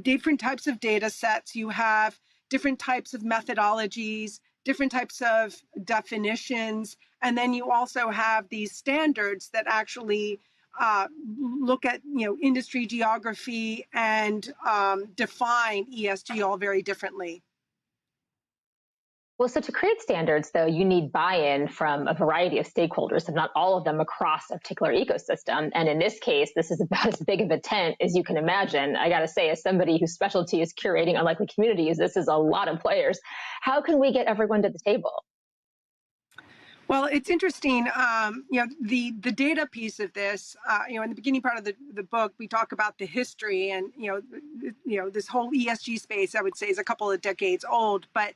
different types of data sets, you have different types of methodologies, different types of definitions, and then you also have these standards that actually look at industry geography and define ESG all very differently. Well, so to create standards, though, you need buy-in from a variety of stakeholders, if not all of them across a particular ecosystem. And in this case, this is about as big of a tent as you can imagine. I got to say, as somebody whose specialty is curating unlikely communities, this is a lot of players. How can we get everyone to the table? Well, it's interesting, the data piece of this, in the beginning part of the book, we talk about the history and, this whole ESG space, I would say, is a couple of decades old, but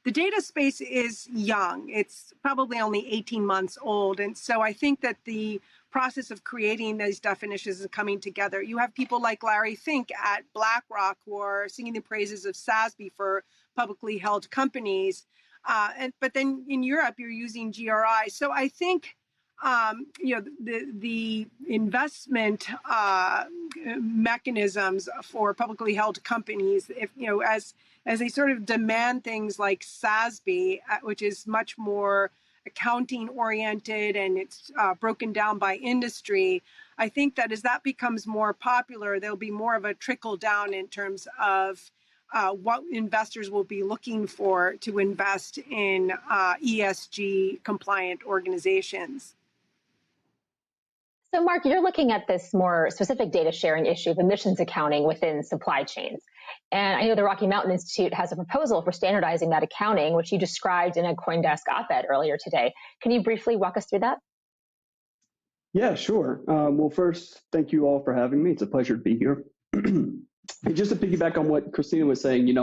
the data space is young. It's probably only 18 months old. And so I think that the process of creating these definitions is coming together. You have people like Larry Fink at BlackRock who are singing the praises of SASB for publicly held companies. But then in Europe, you're using GRI. So I think, the investment mechanisms for publicly held companies, if as they sort of demand things like SASB, which is much more accounting oriented and it's broken down by industry. I think that as that becomes more popular, there'll be more of a trickle down in terms of what investors will be looking for to invest in ESG compliant organizations. So, Mark, you're looking at this more specific data sharing issue of emissions accounting within supply chains. And I know the Rocky Mountain Institute has a proposal for standardizing that accounting, which you described in a CoinDesk op-ed earlier today. Can you briefly walk us through that? Yeah, sure. Well, first, thank you all for having me. It's a pleasure to be here. And just to piggyback on what Christina was saying,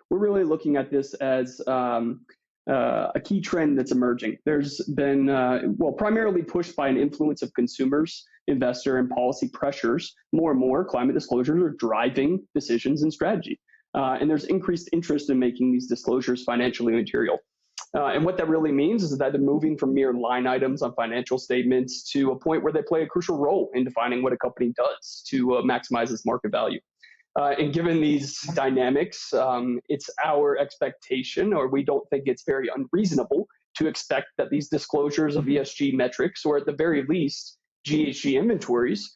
we're really looking at this as a key trend that's emerging. There's been, primarily pushed by an influence of consumers, investor, and policy pressures. More and more climate disclosures are driving decisions and strategy. And there's increased interest in making these disclosures financially material. And what that really means is that they're moving from mere line items on financial statements to a point where they play a crucial role in defining what a company does to maximize its market value. And given these dynamics, it's our expectation, or we don't think it's very unreasonable, to expect that these disclosures of ESG metrics, or at the very least, GHG inventories,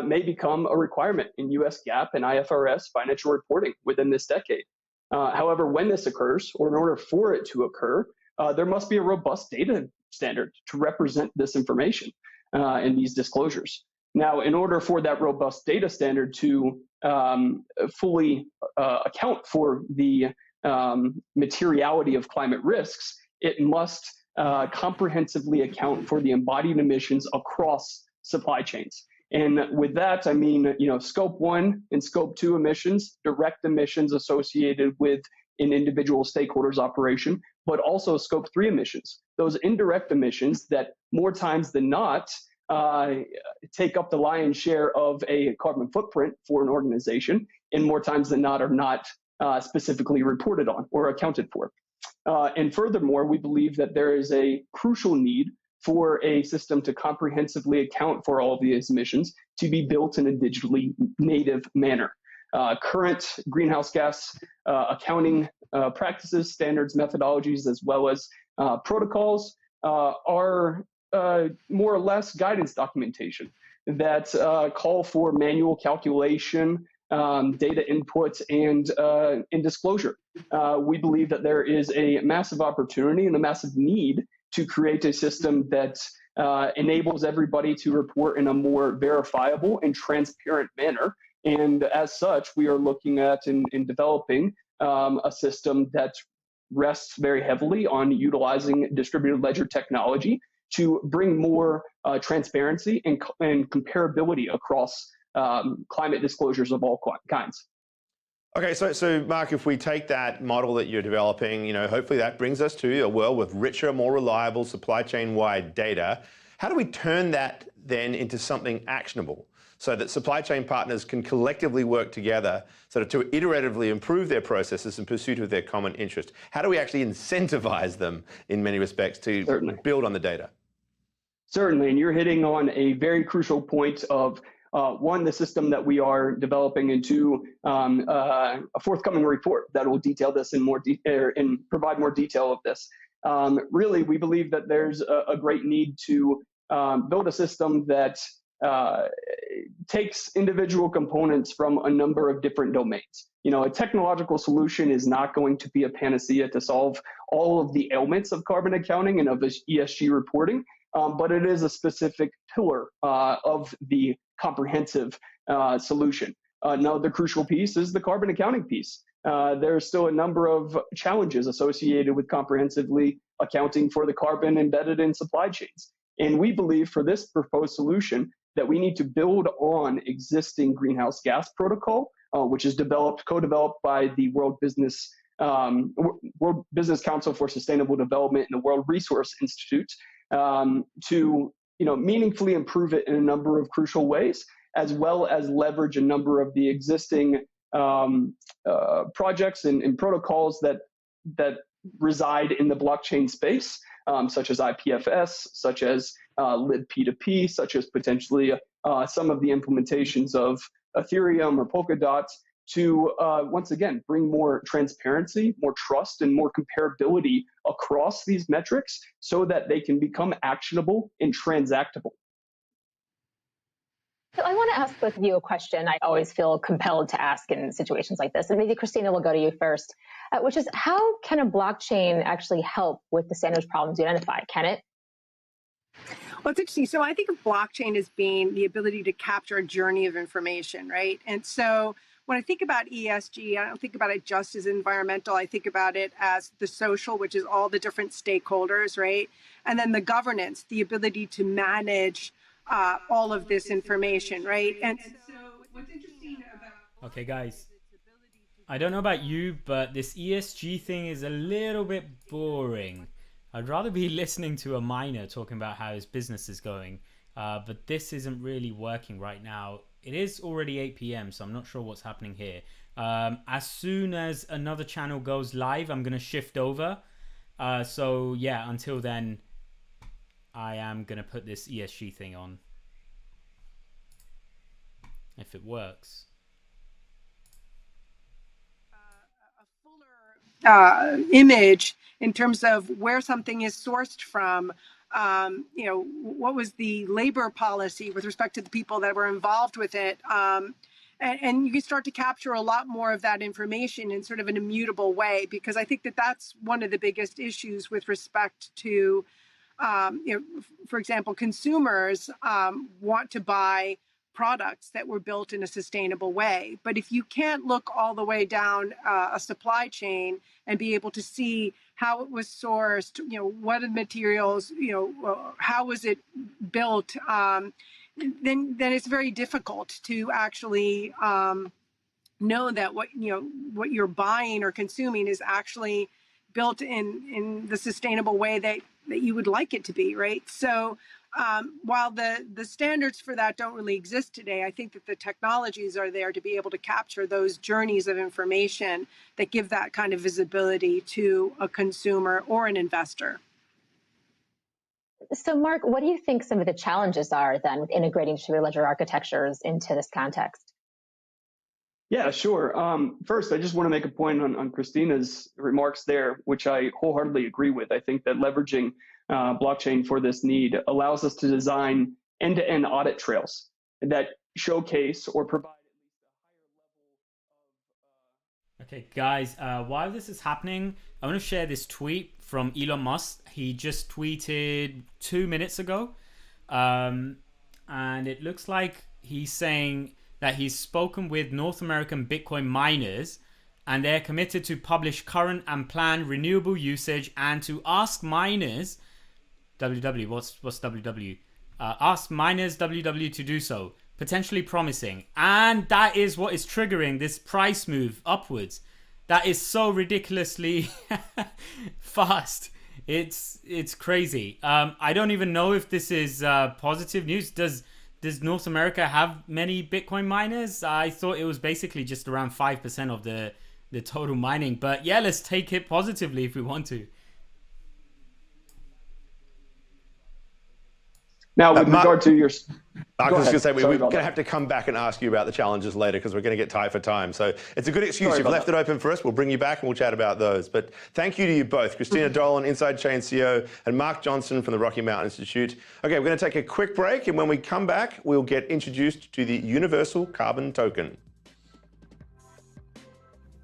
may become a requirement in US GAAP and IFRS financial reporting within this decade. However, when this occurs, or in order for it to occur, there must be a robust data standard to represent this information in these disclosures. Now, in order for that robust data standard to fully account for the materiality of climate risks, it must comprehensively account for the embodied emissions across supply chains. And with that, I mean, scope 1 and scope 2 emissions, direct emissions associated with an individual stakeholder's operation, but also scope 3 emissions, those indirect emissions that more times than not take up the lion's share of a carbon footprint for an organization, and more times than not are not specifically reported on or accounted for. And furthermore, we believe that there is a crucial need for a system to comprehensively account for all of these emissions to be built in a digitally native manner. Current greenhouse gas accounting practices, standards, methodologies, as well as protocols are more or less guidance documentation that call for manual calculation, data input, and disclosure. We believe that there is a massive opportunity and a massive need to create a system that enables everybody to report in a more verifiable and transparent manner. And as such, we are looking at in developing a system that rests very heavily on utilizing distributed ledger technology to bring more transparency and comparability across climate disclosures of all kinds. Okay, so Mark, if we take that model that you're developing, hopefully that brings us to a world with richer, more reliable supply chain-wide data. How do we turn that then into something actionable so that supply chain partners can collectively work together sort of to iteratively improve their processes in pursuit of their common interest? How do we actually incentivize them in many respects to build on the data? Certainly, and you're hitting on a very crucial point of one, the system that we are developing, and two, a forthcoming report that will detail this in more and provide more detail of this. Really, we believe that there's a great need to build a system that takes individual components from a number of different domains. A technological solution is not going to be a panacea to solve all of the ailments of carbon accounting and of ESG reporting, but it is a specific pillar of the comprehensive solution. Now, the crucial piece is the carbon accounting piece. There are still a number of challenges associated with comprehensively accounting for the carbon embedded in supply chains. And we believe for this proposed solution that we need to build on existing greenhouse gas protocol, which is co-developed by the World Business Council for Sustainable Development and the World Resource Institute, to meaningfully improve it in a number of crucial ways, as well as leverage a number of the existing projects and protocols that reside in the blockchain space, such as IPFS, such as libp2p, such as potentially some of the implementations of Ethereum or Polkadot to, once again, bring more transparency, more trust, and more comparability across these metrics so that they can become actionable and transactable. So I want to ask both of you a question I always feel compelled to ask in situations like this. And maybe Christina, will go to you first, which is, how can a blockchain actually help with the standards problems you identify? Can it? Well, it's interesting. So I think of blockchain as being the ability to capture a journey of information, right? And so when I think about ESG, I don't think about it just as environmental. I think about it as the social, which is all the different stakeholders, right? And then the governance, the ability to manage all of this information, right? And so what's interesting about... Okay, guys, I don't know about you, but this ESG thing is a little bit boring. I'd rather be listening to a miner talking about how his business is going, but this isn't really working right now. It is already 8 p.m, so I'm not sure what's happening here. As soon as another channel goes live, I'm going to shift over. So yeah, until then, I am going to put this ESG thing on. If it works. A fuller image in terms of where something is sourced from, you know, what was the labor policy with respect to the people that were involved with it. And you can start to capture a lot more of that information in sort of an immutable way, because I think that that's one of the biggest issues with respect to, you know, for example, consumers want to buy products that were built in a sustainable way. But if you can't look all the way down a supply chain and be able to see how it was sourced, you know, what are the materials, you know, how was it built, then it's very difficult to actually know that what you're buying or consuming is actually built in the sustainable way that you would like it to be, right? So while the standards for that don't really exist today, I think that the technologies are there to be able to capture those journeys of information that give that kind of visibility to a consumer or an investor. So Mark, what do you think some of the challenges are then with integrating distributed ledger architectures into this context? Yeah, sure. First, I just want to make a point on Christina's remarks there, which I wholeheartedly agree with. I think that leveraging blockchain for this need allows us to design end-to-end audit trails that showcase or provide at least a higher level of... Okay, guys, while this is happening, I want to share this tweet from Elon Musk. He just tweeted 2 minutes ago. And it looks like he's saying that he's spoken with North American Bitcoin miners and they're committed to publish current and planned renewable usage and to ask miners, WW, what's WW? Ask miners WW to do so, potentially promising. And that is what is triggering this price move upwards. That is so ridiculously fast. It's crazy. I don't even know if this is positive news. Does North America have many Bitcoin miners? I thought it was basically just around 5% of the total mining. But yeah, let's take it positively if we want to. Now, with regard to your... I was going to say, we're going to have to come back and ask you about the challenges later because we're going to get tight for time. So it's a good excuse. You've left it open for us. We'll bring you back and we'll chat about those. But thank you to you both, Christina Dolan, Inside Chain CEO, and Mark Johnson from the Rocky Mountain Institute. Okay, we're going to take a quick break, and when we come back, we'll get introduced to the Universal Carbon Token.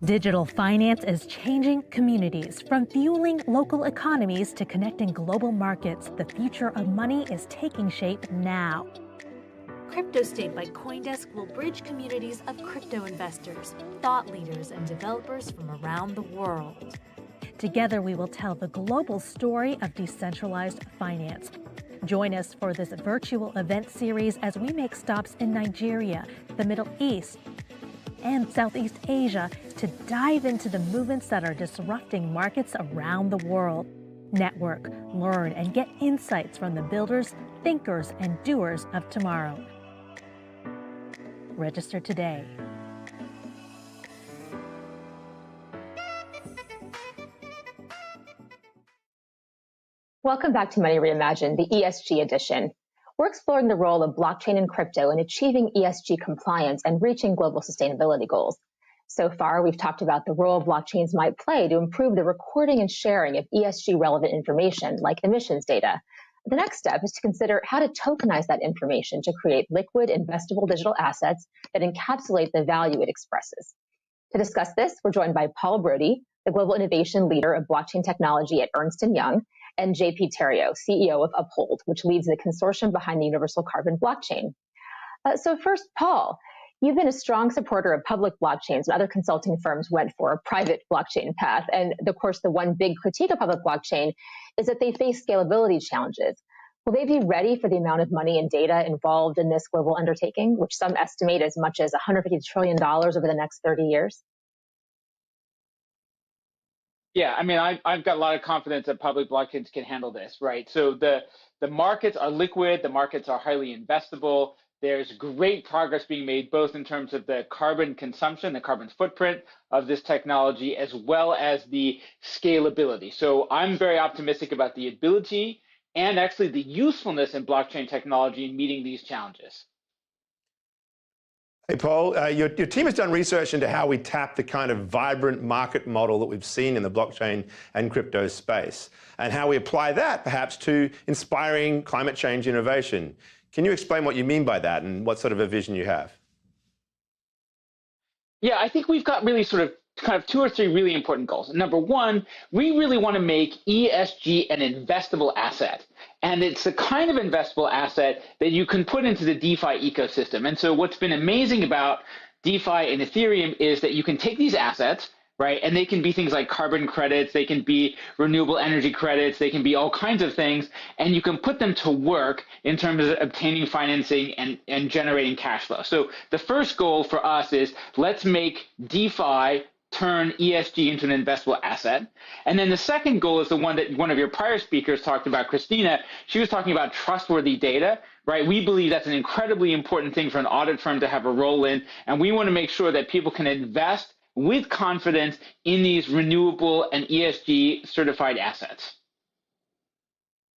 Digital finance is changing communities. From fueling local economies to connecting global markets, the future of money is taking shape now. CryptoState by CoinDesk will bridge communities of crypto investors, thought leaders, and developers from around the world. Together, we will tell the global story of decentralized finance. Join us for this virtual event series as we make stops in Nigeria, the Middle East, and Southeast Asia to dive into the movements that are disrupting markets around the world. Network, learn, and get insights from the builders, thinkers, and doers of tomorrow. Register today. Welcome back to Money Reimagined, the ESG edition. we're exploring the role of blockchain and crypto in achieving ESG compliance and reaching global sustainability goals. So far, we've talked about the role blockchains might play to improve the recording and sharing of ESG relevant information like emissions data. The next step is to consider how to tokenize that information to create liquid, investable digital assets that encapsulate the value it expresses. To discuss this, we're joined by Paul Brody, the Global Innovation Leader of Blockchain Technology at Ernst & Young, and JP Terrio, CEO of Uphold, which leads the consortium behind the Universal Carbon Blockchain. So first, Paul, you've been a strong supporter of public blockchains, and other consulting firms went for a private blockchain path. And of course, the one big critique of public blockchain is that they face scalability challenges. Will they be ready for the amount of money and data involved in this global undertaking, which some estimate as much as $150 trillion over the next 30 years? Yeah, I mean, I've got a lot of confidence that public blockchains can handle this, right? So the markets are liquid, the markets are highly investable. There's great progress being made both in terms of the carbon consumption, the carbon footprint of this technology, as well as the scalability. So I'm very optimistic about the ability and actually the usefulness in blockchain technology in meeting these challenges. Hey, Paul, your team has done research into how we tap the kind of vibrant market model that we've seen in the blockchain and crypto space, and how we apply that perhaps to inspiring climate change innovation. Can you explain what you mean by that and what sort of a vision you have? Yeah, I think we've got really sort of kind of 2 or 3 really important goals. Number one, we really want to make ESG an investable asset. And it's the kind of investable asset that you can put into the DeFi ecosystem. And so what's been amazing about DeFi and Ethereum is that you can take these assets, right? And they can be things like carbon credits, they can be renewable energy credits, they can be all kinds of things, and you can put them to work in terms of obtaining financing and generating cash flow. So the first goal for us is let's make DeFi turn ESG into an investable asset. And then the second goal is the one that one of your prior speakers talked about, Christina. She was talking about trustworthy data, right? We believe that's an incredibly important thing for an audit firm to have a role in, and we want to make sure that people can invest with confidence in these renewable and ESG certified assets.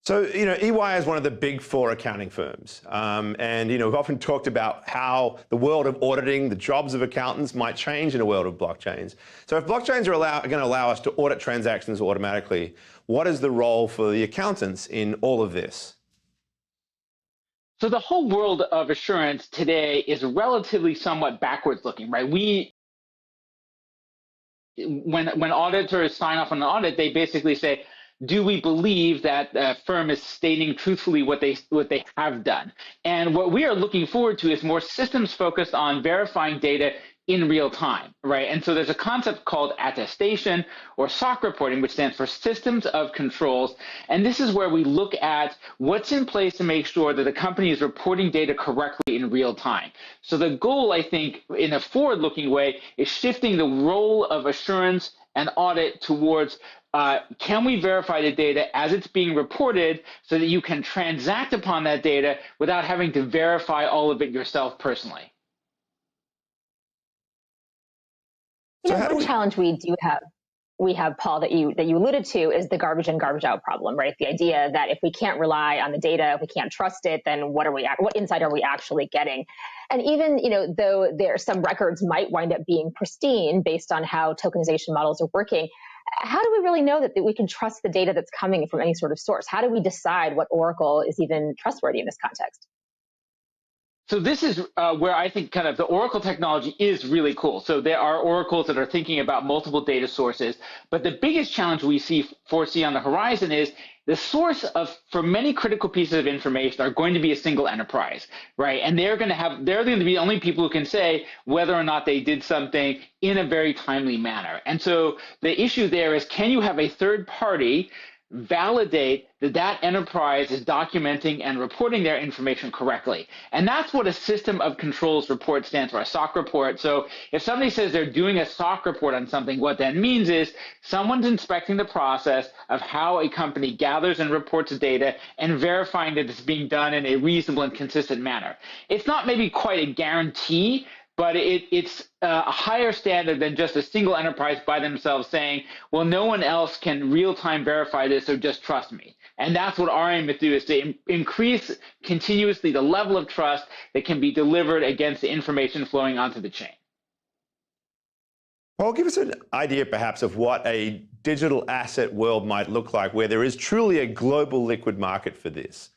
So, EY is one of the big 4 accounting firms. And, we've often talked about how the world of auditing, the jobs of accountants might change in a world of blockchains. So if blockchains are going to allow us to audit transactions automatically, what is the role for the accountants in all of this? So the whole world of assurance today is relatively somewhat backwards looking, right? When auditors sign off on an audit, they basically say, do we believe that the firm is stating truthfully what they have done? And what we are looking forward to is more systems focused on verifying data in real time, right? And so there's a concept called attestation or SOC reporting, which stands for Systems of Controls. And this is where we look at what's in place to make sure that the company is reporting data correctly in real time. So the goal, I think, in a forward-looking way, is shifting the role of assurance and audit towards can we verify the data as it's being reported so that you can transact upon that data without having to verify all of it yourself personally? One challenge we have, Paul, that you alluded to is the garbage in, garbage out problem, right? The idea that if we can't rely on the data, if we can't trust it, then what insight are we actually getting? And even, though some records might wind up being pristine based on how tokenization models are working, how do we really know that we can trust the data that's coming from any sort of source? How do we decide what Oracle is even trustworthy in this context? So this is where I think kind of the Oracle technology is really cool. So there are oracles that are thinking about multiple data sources, but the biggest challenge we foresee on the horizon is the source for many critical pieces of information are going to be a single enterprise, right? And they're going to be the only people who can say whether or not they did something in a very timely manner. And so the issue there is, can you have a third party validate that enterprise is documenting and reporting their information correctly? And that's what a system of controls report stands for, a SOC report. So if somebody says they're doing a SOC report on something, what that means is someone's inspecting the process of how a company gathers and reports data and verifying that it's being done in a reasonable and consistent manner. It's not maybe quite a guarantee, but it's a higher standard than just a single enterprise by themselves saying, well, no one else can real-time verify this, so just trust me. And that's what our aim is to do, is to increase continuously the level of trust that can be delivered against the information flowing onto the chain. Paul, give us an idea perhaps of what a digital asset world might look like where there is truly a global liquid market for this.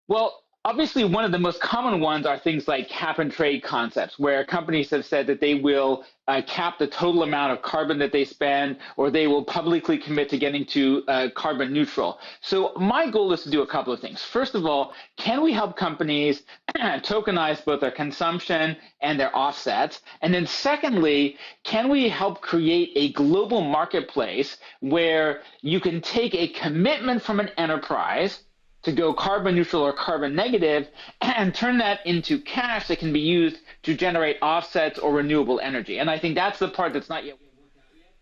Well, obviously, one of the most common ones are things like cap and trade concepts, where companies have said that they will cap the total amount of carbon that they spend, or they will publicly commit to getting to carbon neutral. So my goal is to do a couple of things. First of all, can we help companies tokenize both their consumption and their offsets? And then secondly, can we help create a global marketplace where you can take a commitment from an enterprise to go carbon neutral or carbon negative and turn that into cash that can be used to generate offsets or renewable energy. And I think that's the part that's not yet.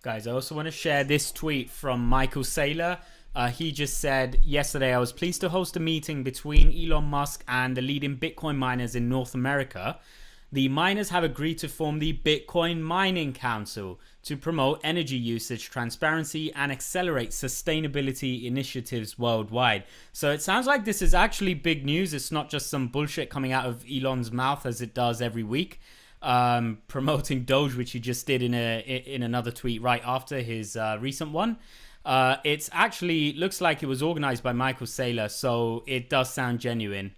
Guys, I also want to share this tweet from Michael Saylor. He just said, yesterday I was pleased to host a meeting between Elon Musk and the leading Bitcoin miners in North America. The miners have agreed to form the Bitcoin Mining Council to promote energy usage, transparency, and accelerate sustainability initiatives worldwide. So it sounds like this is actually big news. It's not just some bullshit coming out of Elon's mouth as it does every week, promoting Doge, which he just did in another tweet right after his recent one. It's actually looks like it was organized by Michael Saylor, so it does sound genuine.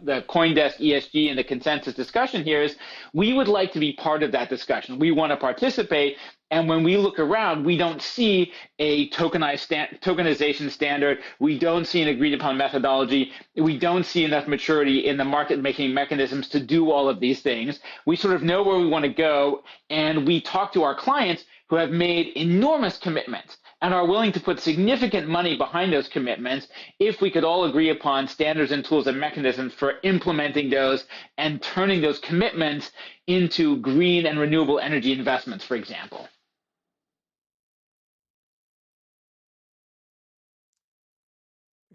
The CoinDesk ESG and the consensus discussion here is we would like to be part of that discussion. We want to participate. And when we look around, we don't see a tokenization standard. We don't see an agreed upon methodology. We don't see enough maturity in the market making mechanisms to do all of these things. We sort of know where we want to go. And we talk to our clients who have made enormous commitments and are willing to put significant money behind those commitments if we could all agree upon standards and tools and mechanisms for implementing those and turning those commitments into green and renewable energy investments, for example.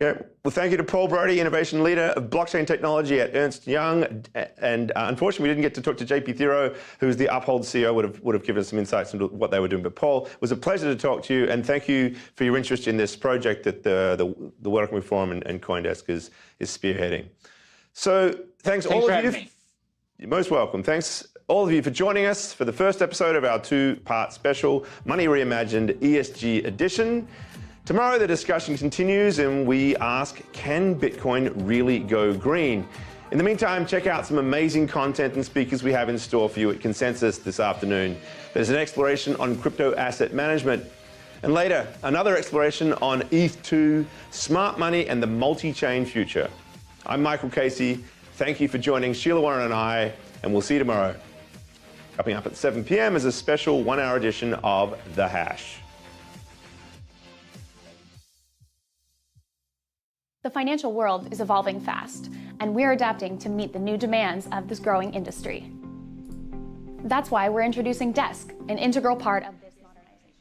Yeah. Well, thank you to Paul Brody, Innovation Leader of Blockchain Technology at Ernst Young. And unfortunately, we didn't get to talk to JP Thero, who's the Uphold CEO, would have given us some insights into what they were doing. But Paul, it was a pleasure to talk to you, and thank you for your interest in this project that the World Economic Forum and CoinDesk is spearheading. So thanks all of you. You're most welcome. Thanks all of you for joining us for the first episode of our two-part special Money Reimagined ESG edition. Tomorrow, the discussion continues and we ask, can Bitcoin really go green? In the meantime, check out some amazing content and speakers we have in store for you at Consensus this afternoon. There's an exploration on crypto asset management. And later, another exploration on ETH2, smart money and the multi-chain future. I'm Michael Casey. Thank you for joining Sheila Warren and I, and we'll see you tomorrow. Coming up at 7 p.m. is a special one-hour edition of The Hash. The financial world is evolving fast, and we're adapting to meet the new demands of this growing industry. That's why we're introducing Desk, an integral part of this modernization.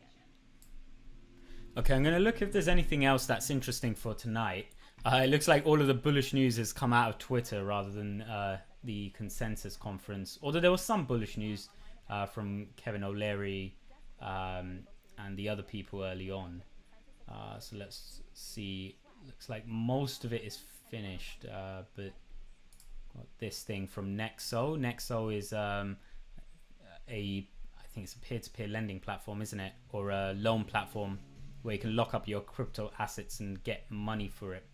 Okay, I'm going to look if there's anything else that's interesting for tonight. It looks like all of the bullish news has come out of Twitter rather than the Consensus conference, although there was some bullish news from Kevin O'Leary and the other people early on. So let's see. Looks like most of it is finished, but got this thing from Nexo. Nexo is I think it's a peer-to-peer lending platform, isn't it? Or a loan platform where you can lock up your crypto assets and get money for it.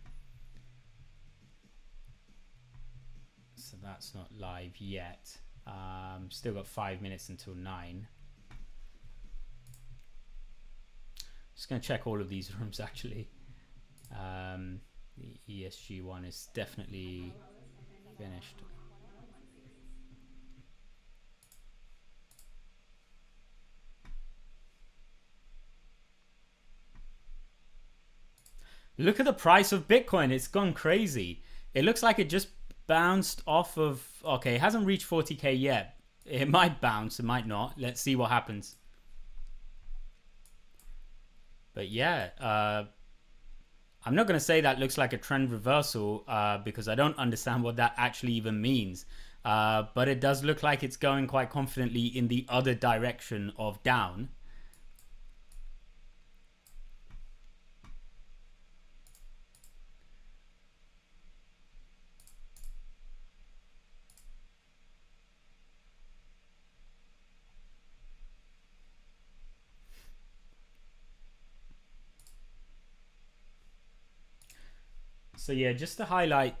So that's not live yet. Still got 5 minutes until 9. Just going to check all of these rooms actually. The ESG one is definitely finished. Look at the price of Bitcoin. It's gone crazy. It looks like it just bounced off of... Okay, it hasn't reached 40k yet. It might bounce, it might not. Let's see what happens. But yeah, I'm not going to say that looks like a trend reversal because I don't understand what that actually even means. But it does look like it's going quite confidently in the other direction of down. So yeah, just to highlight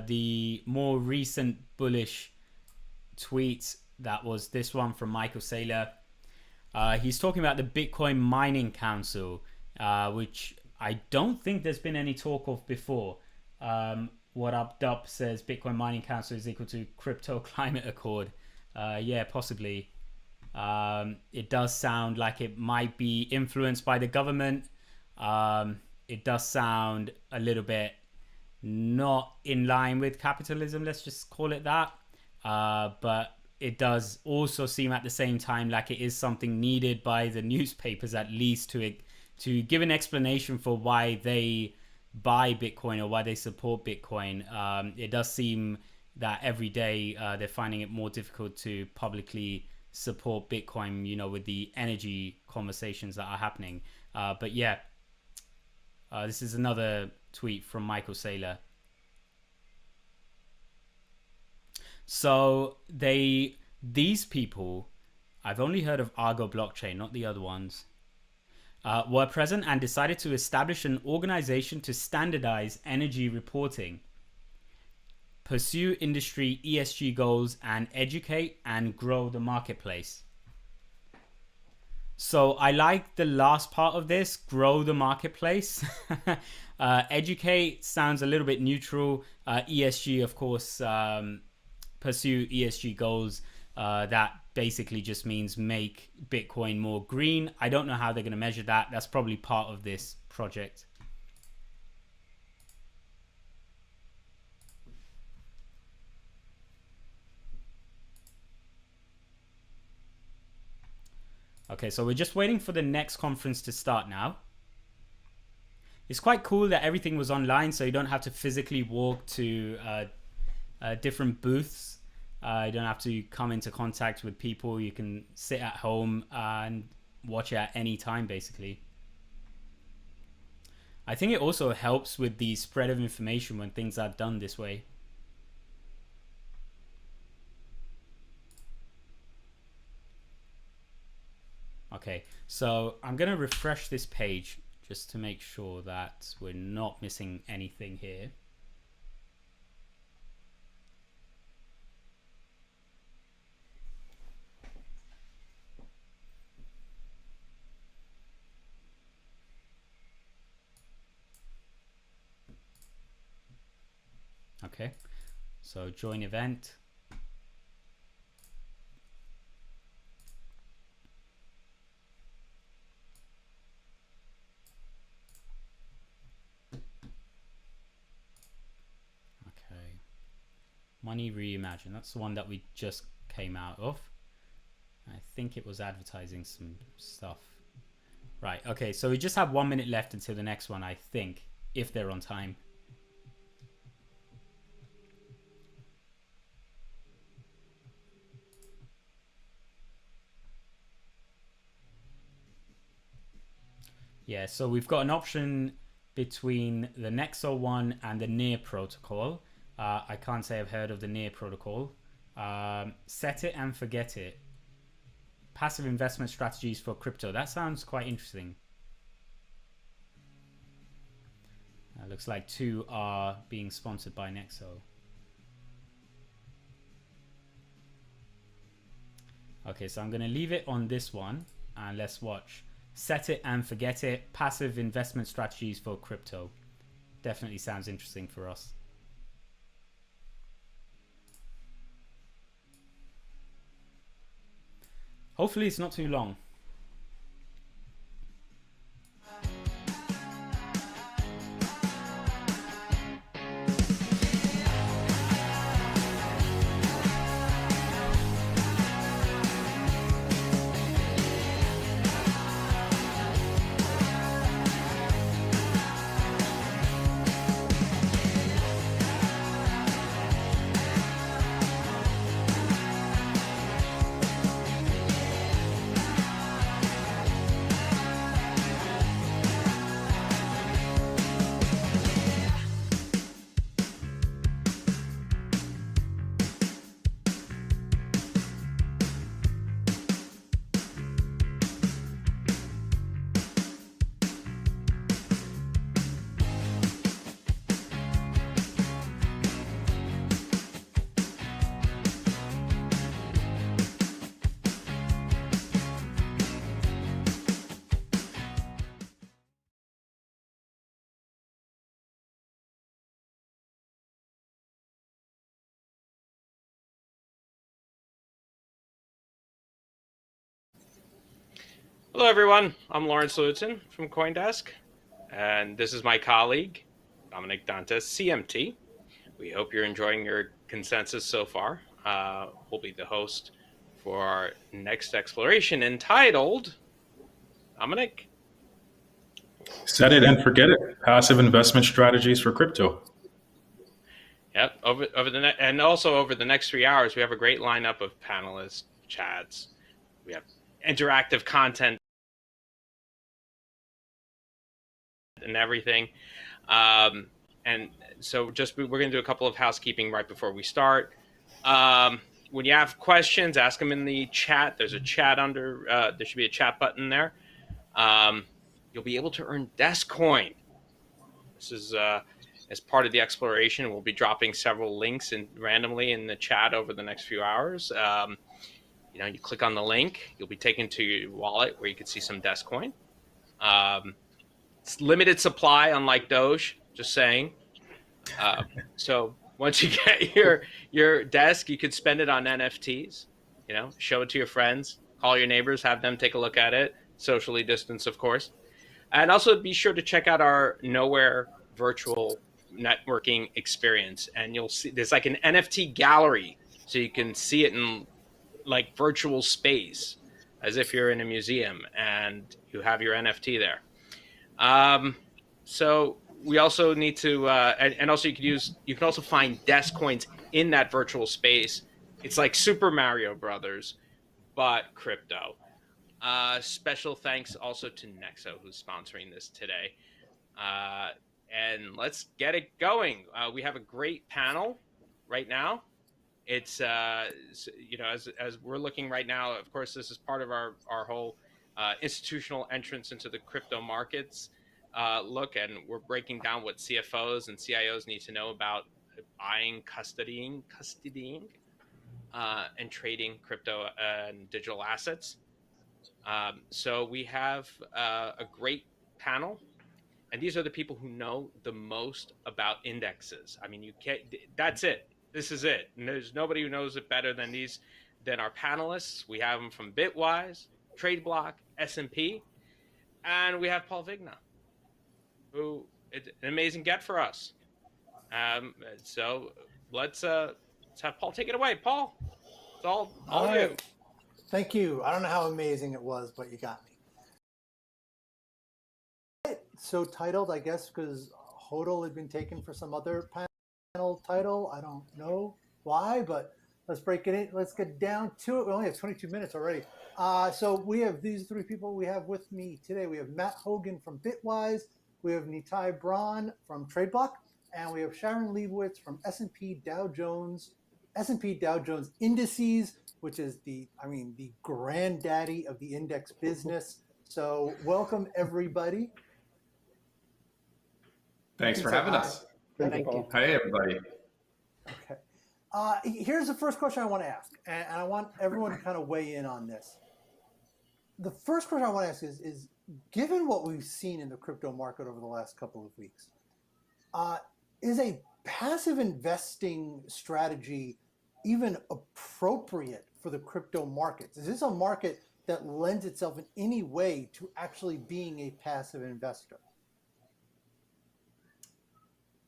the more recent bullish tweet, that was this one from Michael Saylor. He's talking about the Bitcoin Mining Council, which I don't think there's been any talk of before. What Up Dup says Bitcoin Mining Council is equal to Crypto Climate Accord. Yeah, possibly. It does sound like it might be influenced by the government. It does sound a little bit not in line with capitalism, let's just call it that. But it does also seem at the same time like it is something needed by the newspapers, at least to give an explanation for why they buy Bitcoin or why they support Bitcoin. It does seem that every day they're finding it more difficult to publicly support Bitcoin, you know, with the energy conversations that are happening. But yeah, this is another tweet from Michael Saylor. So these people, I've only heard of Argo Blockchain, not the other ones, were present and decided to establish an organization to standardize energy reporting, pursue industry ESG goals, and educate and grow the marketplace. So I like the last part of this, grow the marketplace. Educate sounds a little bit neutral. ESG, of course, pursue ESG goals. That basically just means make Bitcoin more green. I don't know how they're going to measure that. That's probably part of this project. Okay, so we're just waiting for the next conference to start now. It's quite cool that everything was online, so you don't have to physically walk to different booths. You don't have to come into contact with people. You can sit at home and watch it at any time, basically. I think it also helps with the spread of information when things are done this way. Okay, so I'm going to refresh this page just to make sure that we're not missing anything here. Okay, so join event. Okay, Money Reimagined, that's the one that we just came out of. I think it was advertising some stuff. Right, okay, so we just have 1 minute left until the next one, I think, if they're on time. Yeah, so we've got an option between the Nexo one and the Near protocol. I can't say I've heard of the Near protocol. Set it and forget it. Passive investment strategies for crypto. That sounds quite interesting. Looks like 2 are being sponsored by Nexo. Okay, so I'm going to leave it on this one and let's watch. Set it and forget it. Passive investment strategies for crypto. Definitely sounds interesting for us. Hopefully it's not too long. Hello, everyone. I'm Lawrence Lewitson from CoinDesk, and this is my colleague, Dominic Dantes, CMT. We hope you're enjoying your consensus so far. We'll be the host for our next exploration entitled, Dominic? Set it and forget it. Passive investment strategies for crypto. Yep. And also over the next 3 hours, we have a great lineup of panelists, chats. We have interactive content and everything. And so we're going to do a couple of housekeeping right before we start. When you have questions, ask them in the chat. There's a chat there should be a chat button there. You'll be able to earn desk coin. This is as part of the exploration. We'll be dropping several links randomly in the chat over the next few hours. You click on the link, you'll be taken to your wallet where you can see some desk coin. It's limited supply, unlike Doge, just saying. So once you get your desk, you could spend it on NFTs, show it to your friends, call your neighbors, have them take a look at it, socially distance, of course. And also be sure to check out our Nowhere virtual networking experience. And you'll see there's like an NFT gallery, so you can see it in like virtual space as if you're in a museum and you have your NFT there. So we also need to, and also you can also find desk coins in that virtual space. It's like Super Mario Brothers, but crypto. Special thanks also to Nexo, who's sponsoring this today. And let's get it going. We have a great panel right now. It's, as we're looking right now, of course, this is part of our whole institutional entrance into the crypto markets look, and we're breaking down what CFOs and CIOs need to know about buying, custodying, and trading crypto and digital assets. So we have a great panel, and these are the people who know the most about indexes. I mean, that's it. This is it. And there's nobody who knows it better than our panelists. We have them from Bitwise, TradeBlock, S&P, and we have Paul Vigna, who is an amazing get for us. So let's have Paul take it away. Paul, it's all right. you. Thank you. I don't know how amazing it was, but you got me. So titled, I guess, because HODL had been taken for some other panel title. I don't know why, but let's break it in. Let's get down to it. We only have 22 minutes already. So we have these three people we have with me today. We have Matt Hogan from Bitwise. We have Nitai Braun from TradeBlock, and we have Sharon Leibowitz from S&P Dow Jones Indices, which is the granddaddy of the index business. So welcome, everybody. Thanks for having us. Thank you. Hey, everybody. Okay. Here's the first question I want to ask, and I want everyone to kind of weigh in on this. The first question I want to ask is given what we've seen in the crypto market over the last couple of weeks, is a passive investing strategy even appropriate for the crypto markets? Is this a market that lends itself in any way to actually being a passive investor?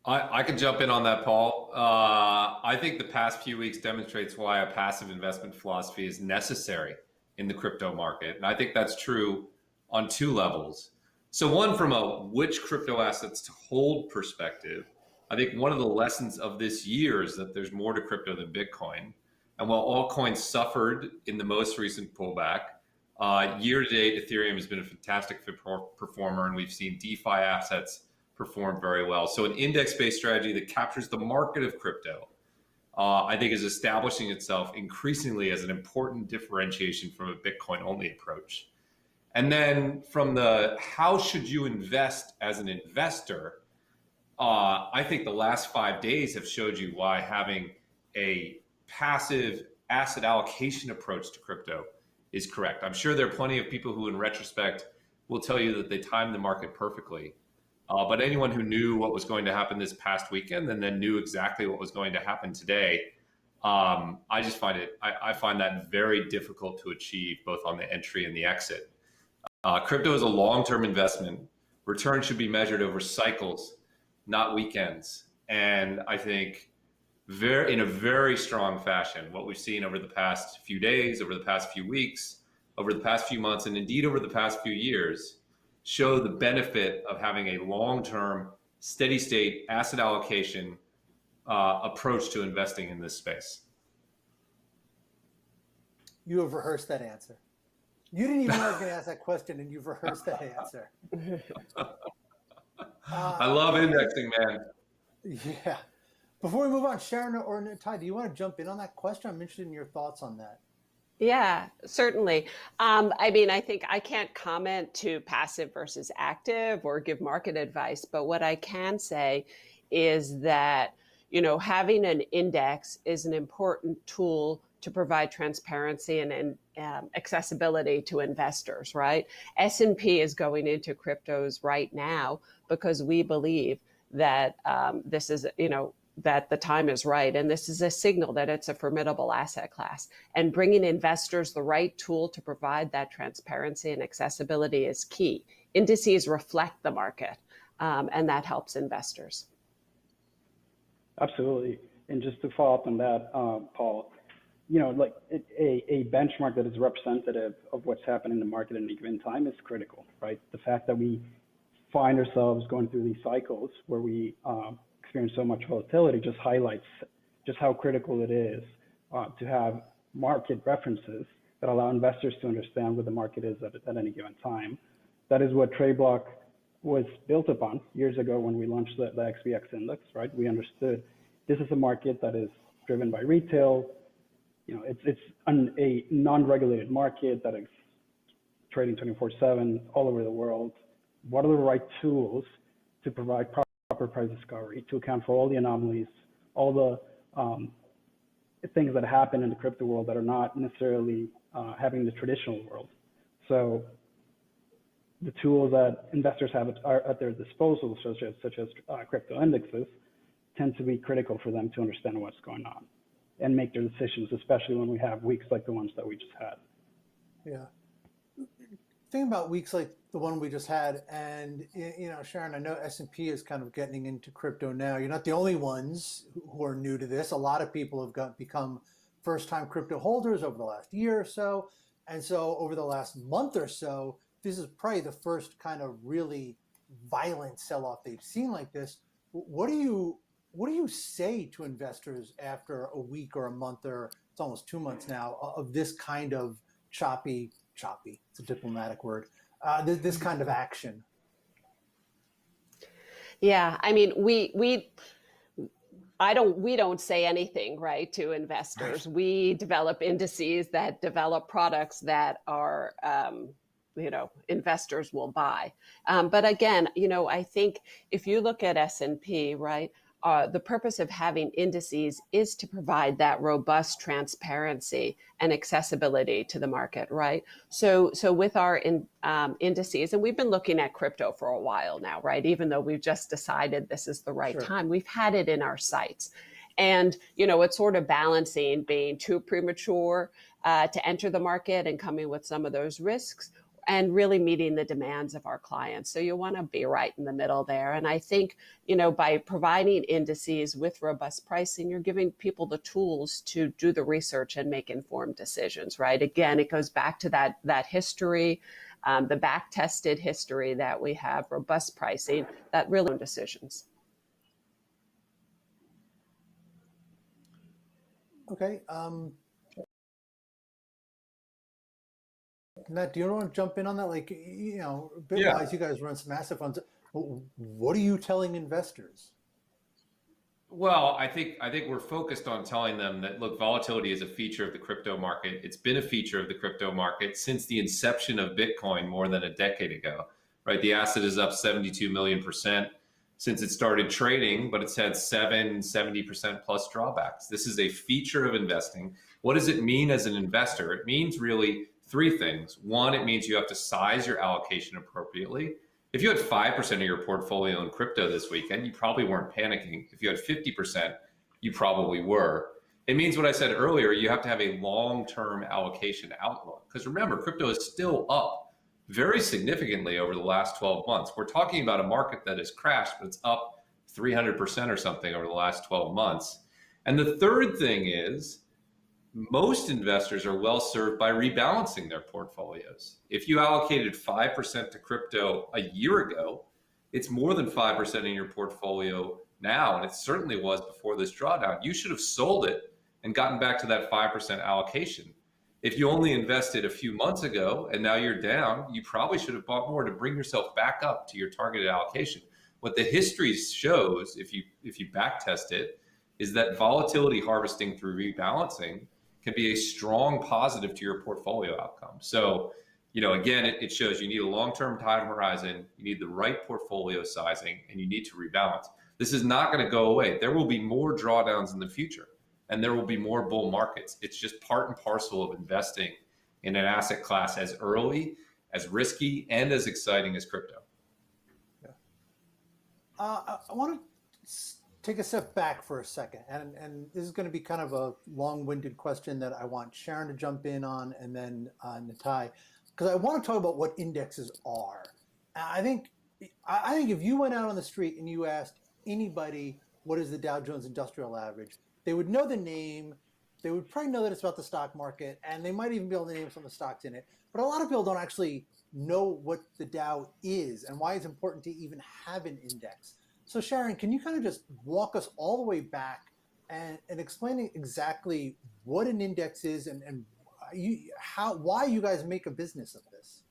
I can jump in on that, Paul. I think the past few weeks demonstrates why a passive investment philosophy is necessary in the crypto market. And I think that's true on two levels. So one, from a which crypto assets to hold perspective, I think one of the lessons of this year is that there's more to crypto than Bitcoin. And while all coins suffered in the most recent pullback, year to date, Ethereum has been a fantastic performer, and we've seen DeFi assets perform very well. So an index-based strategy that captures the market of crypto, I think, is establishing itself increasingly as an important differentiation from a Bitcoin-only approach. And then from the how should you invest as an investor, I think the last 5 days have showed you why having a passive asset allocation approach to crypto is correct. I'm sure there are plenty of people who, in retrospect, will tell you that they timed the market perfectly. But anyone who knew what was going to happen this past weekend and then knew exactly what was going to happen today, I just find that very difficult to achieve, both on the entry and the exit. Crypto is a long-term investment. Return should be measured over cycles, not weekends. And I think in a very strong fashion, what we've seen over the past few days, over the past few weeks, over the past few months, and indeed over the past few years, show the benefit of having a long-term, steady-state asset allocation approach to investing in this space. You have rehearsed that answer. You didn't even know I was going to ask that question, and you've rehearsed that answer. I love indexing, man. Yeah. Before we move on, Sharon or Ty, do you want to jump in on that question? I'm interested in your thoughts on that. Yeah, certainly. I mean, I think I can't comment to passive versus active or give market advice, but what I can say is that, you know, having an index is an important tool to provide transparency and accessibility to investors, right? S&P is going into cryptos right now because we believe that this is, you know, that the time is right. And this is a signal that it's a formidable asset class. And bringing investors the right tool to provide that transparency and accessibility is key. Indices reflect the market, and that helps investors. Absolutely. And just to follow up on that, Paul, you know, like a benchmark that is representative of what's happening in the market at any given time is critical, right? The fact that we find ourselves going through these cycles where we experience so much volatility just highlights just how critical it is to have market references that allow investors to understand where the market is at any given time. That is what TradeBlock was built upon years ago when we launched the XBX index, right? We understood this is a market that is driven by retail. You know, it's a non-regulated market that is trading 24/7 all over the world. What are the right tools to provide proper price discovery, to account for all the anomalies, all the things that happen in the crypto world that are not necessarily having the traditional world? So the tools that investors have at their disposal, such as crypto indexes, tend to be critical for them to understand what's going on and make their decisions, especially when we have weeks like the ones that we just had. Yeah. Think about weeks like the one we just had, and you know, Sharon, I know S&P is kind of getting into crypto now. You're not the only ones who are new to this. A lot of people have become first-time crypto holders over the last year or so, and so over the last month or so, this is probably the first kind of really violent sell-off they've seen like this. What do you say to investors after a week or a month, or it's almost 2 months now, of this kind of choppy, it's a diplomatic word, this kind of action? Yeah, I mean, we don't say anything, right, to investors. We develop indices that develop products that are, you know, investors will buy. But again, you know, I think if you look at S&P, right, the purpose of having indices is to provide that robust transparency and accessibility to the market, right? So with our indices, and we've been looking at crypto for a while now, right? Even though we've just decided this is the right time, we've had it in our sights. And, you know, it's sort of balancing being too premature to enter the market and coming with some of those risks, and really meeting the demands of our clients. So you want to be right in the middle there. And I think, you know, by providing indices with robust pricing, you're giving people the tools to do the research and make informed decisions, right? Again, it goes back to that history, the back-tested history that we have, robust pricing, that really decisions. Okay. Matt, do you want to jump in on that? Like, you know, Bitwise, you guys run some asset funds. What are you telling investors? Well, I think we're focused on telling them that, look, volatility is a feature of the crypto market. It's been a feature of the crypto market since the inception of Bitcoin more than a decade ago, right? The asset is up 72 million% since it started trading, but it's had 70% plus drawbacks. This is a feature of investing. What does it mean as an investor? It means really three things. One, it means you have to size your allocation appropriately. If you had 5% of your portfolio in crypto this weekend, you probably weren't panicking. If you had 50%, you probably were. It means what I said earlier, you have to have a long-term allocation outlook. Because remember, crypto is still up very significantly over the last 12 months. We're talking about a market that has crashed, but it's up 300% or something over the last 12 months. And the third thing is, most investors are well served by rebalancing their portfolios. If you allocated 5% to crypto a year ago, it's more than 5% in your portfolio now, and it certainly was before this drawdown. You should have sold it and gotten back to that 5% allocation. If you only invested a few months ago and now you're down, you probably should have bought more to bring yourself back up to your targeted allocation. What the history shows, if you back test it, is that volatility harvesting through rebalancing can be a strong positive to your portfolio outcome. So, again, it shows you need a long-term time horizon, you need the right portfolio sizing, and you need to rebalance. This is not going to go away. There will be more drawdowns in the future, and there will be more bull markets. It's just part and parcel of investing in an asset class as early, as risky, and as exciting as crypto. Yeah. I want to take a step back for a second, and this is going to be kind of a long-winded question that I want Sharon to jump in on, and then Natai, because I want to talk about what indexes are. I think if you went out on the street and you asked anybody what is the Dow Jones Industrial Average, they would know the name, they would probably know that it's about the stock market, and they might even be able to name some of the stocks in it. But a lot of people don't actually know what the Dow is and why it's important to even have an index. So Sharon, can you kind of just walk us all the way back and explaining exactly what an index is and why you guys make a business of this?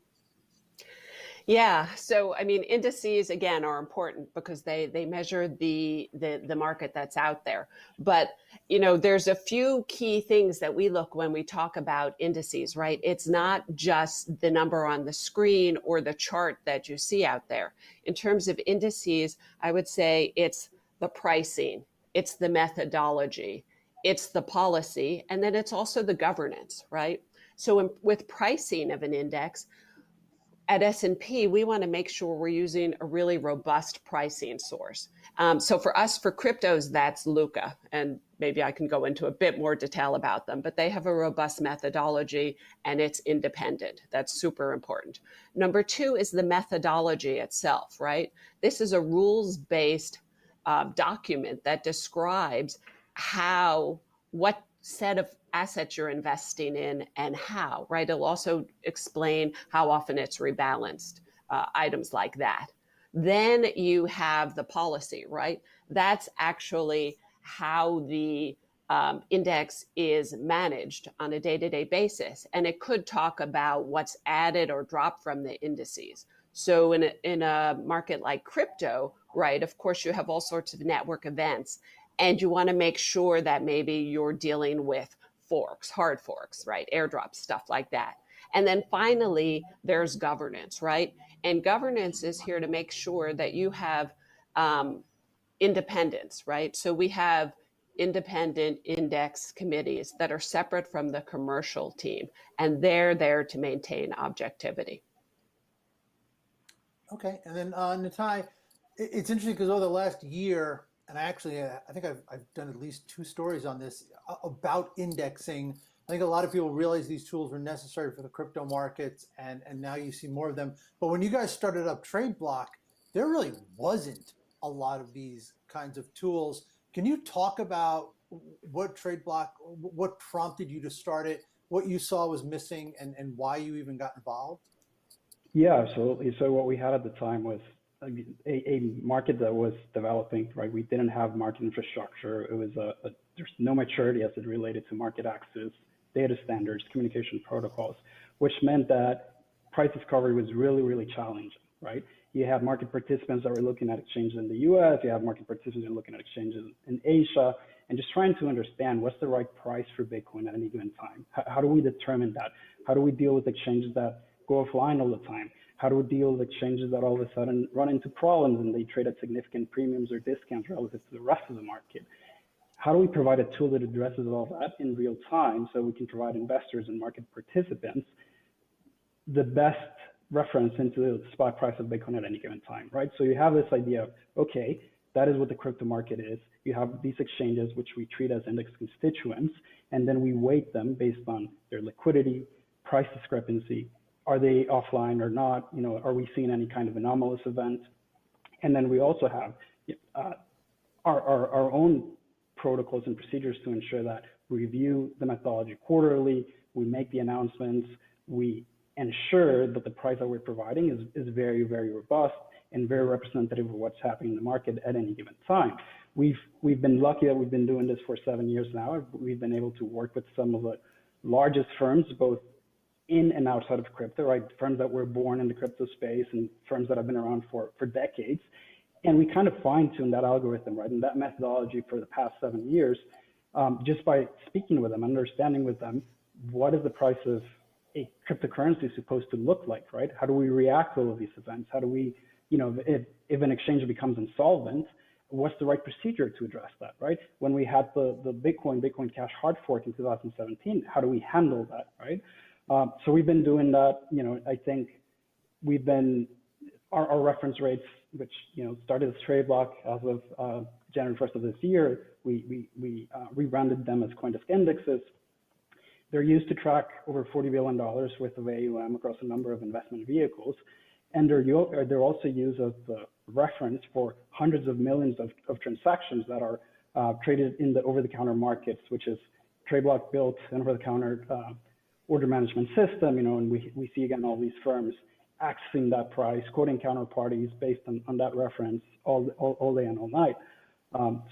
Yeah, so I mean, indices again are important because they measure the market that's out there. But there's a few key things that we look when we talk about indices, right? It's not just the number on the screen or the chart that you see out there. In terms of indices, I would say it's the pricing, it's the methodology, it's the policy, and then it's also the governance, right? So with pricing of an index, at S&P, we want to make sure we're using a really robust pricing source. So for us, for cryptos, that's Luca. And maybe I can go into a bit more detail about them, but they have a robust methodology and it's independent. That's super important. Number two is the methodology itself, right? This is a rules-based document that describes what set of assets you're investing in and how, right? It'll also explain how often it's rebalanced, items like that. Then you have the policy, right? That's actually how the index is managed on a day-to-day basis. And it could talk about what's added or dropped from the indices. So in a market like crypto, right, of course, you have all sorts of network events. And you want to make sure that maybe you're dealing with forks, hard forks, right? Airdrops, stuff like that. And then finally, there's governance, right? And governance is here to make sure that you have independence, right? So we have independent index committees that are separate from the commercial team, and they're there to maintain objectivity. Okay, and then Natai, it's interesting because over the last year, and I think I've done at least 2 stories on this about indexing. I think a lot of people realized these tools were necessary for the crypto markets, and now you see more of them. But when you guys started up TradeBlock, there really wasn't a lot of these kinds of tools. Can you talk about what TradeBlock, what prompted you to start it, what you saw was missing, and why you even got involved? Yeah, absolutely. So what we had at the time was a market that was developing, right? We didn't have market infrastructure. It was there's no maturity as it related to market access, data standards, communication protocols, which meant that price discovery was really, really challenging, right? You have market participants that were looking at exchanges in the US, you have market participants that are looking at exchanges in Asia, and just trying to understand what's the right price for Bitcoin at any given time. How do we determine that? How do we deal with exchanges that go offline all the time? How do we deal with exchanges that all of a sudden run into problems and they trade at significant premiums or discounts relative to the rest of the market? How do we provide a tool that addresses all that in real time so we can provide investors and market participants the best reference into the spot price of Bitcoin at any given time, right? So you have this idea of, okay, that is what the crypto market is. You have these exchanges, which we treat as index constituents, and then we weight them based on their liquidity, price discrepancy, Are they offline or not? Are we seeing any kind of anomalous event? And then we also have our own protocols and procedures to ensure that we review the methodology quarterly, we make the announcements, we ensure that the price that we're providing is very, very robust and very representative of what's happening in the market at any given time. We've been lucky that we've been doing this for 7 years now. We've been able to work with some of the largest firms, both in and outside of crypto, right? Firms that were born in the crypto space and firms that have been around for decades. And we kind of fine-tune that algorithm, right? And that methodology for the past 7 years, just by speaking with them, understanding with them, what is the price of a cryptocurrency supposed to look like, right? How do we react to all of these events? How do we, if an exchange becomes insolvent, what's the right procedure to address that, right? When we had the Bitcoin Cash hard fork in 2017, how do we handle that, right? So we've been doing that. I think we've been, our reference rates, which started as trade block as of January 1st of this year, we rebranded them as CoinDesk indexes. They're used to track over $40 billion worth of AUM across a number of investment vehicles. And they're also used as the reference for hundreds of millions of transactions that are traded in the over-the-counter markets, which is TradeBlock built an over-the-counter order management system, and we see again all these firms accessing that price, quoting counterparties based on that reference all day and all night.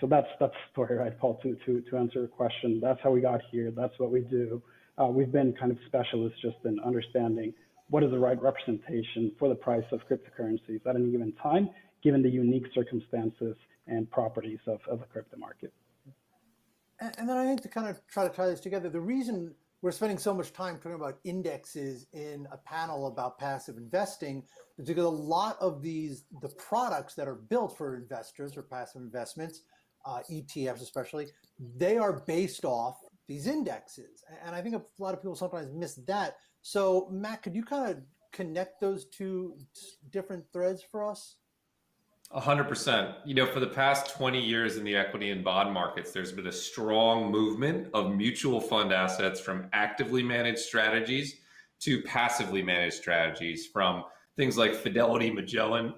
So that's the story, right, Paul, to answer your question. That's how we got here. That's what we do. We've been kind of specialists just in understanding what is the right representation for the price of cryptocurrencies at any given time, given the unique circumstances and properties of the crypto market. And then I think to kind of try to tie this together, the reason we're spending so much time talking about indexes in a panel about passive investing is because a lot of the products that are built for investors or passive investments, ETFs especially, they are based off these indexes. And I think a lot of people sometimes miss that. So Matt, could you kind of connect those two different threads for us? 100%. For the past 20 years in the equity and bond markets, there's been a strong movement of mutual fund assets from actively managed strategies to passively managed strategies, from things like Fidelity Magellan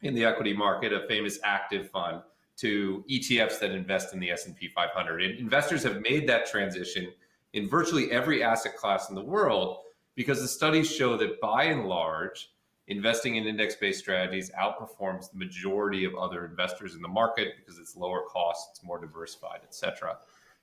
in the equity market, a famous active fund, to ETFs that invest in the S&P 500. And investors have made that transition in virtually every asset class in the world because the studies show that by and large, investing in index-based strategies outperforms the majority of other investors in the market because it's lower cost, it's more diversified, et cetera.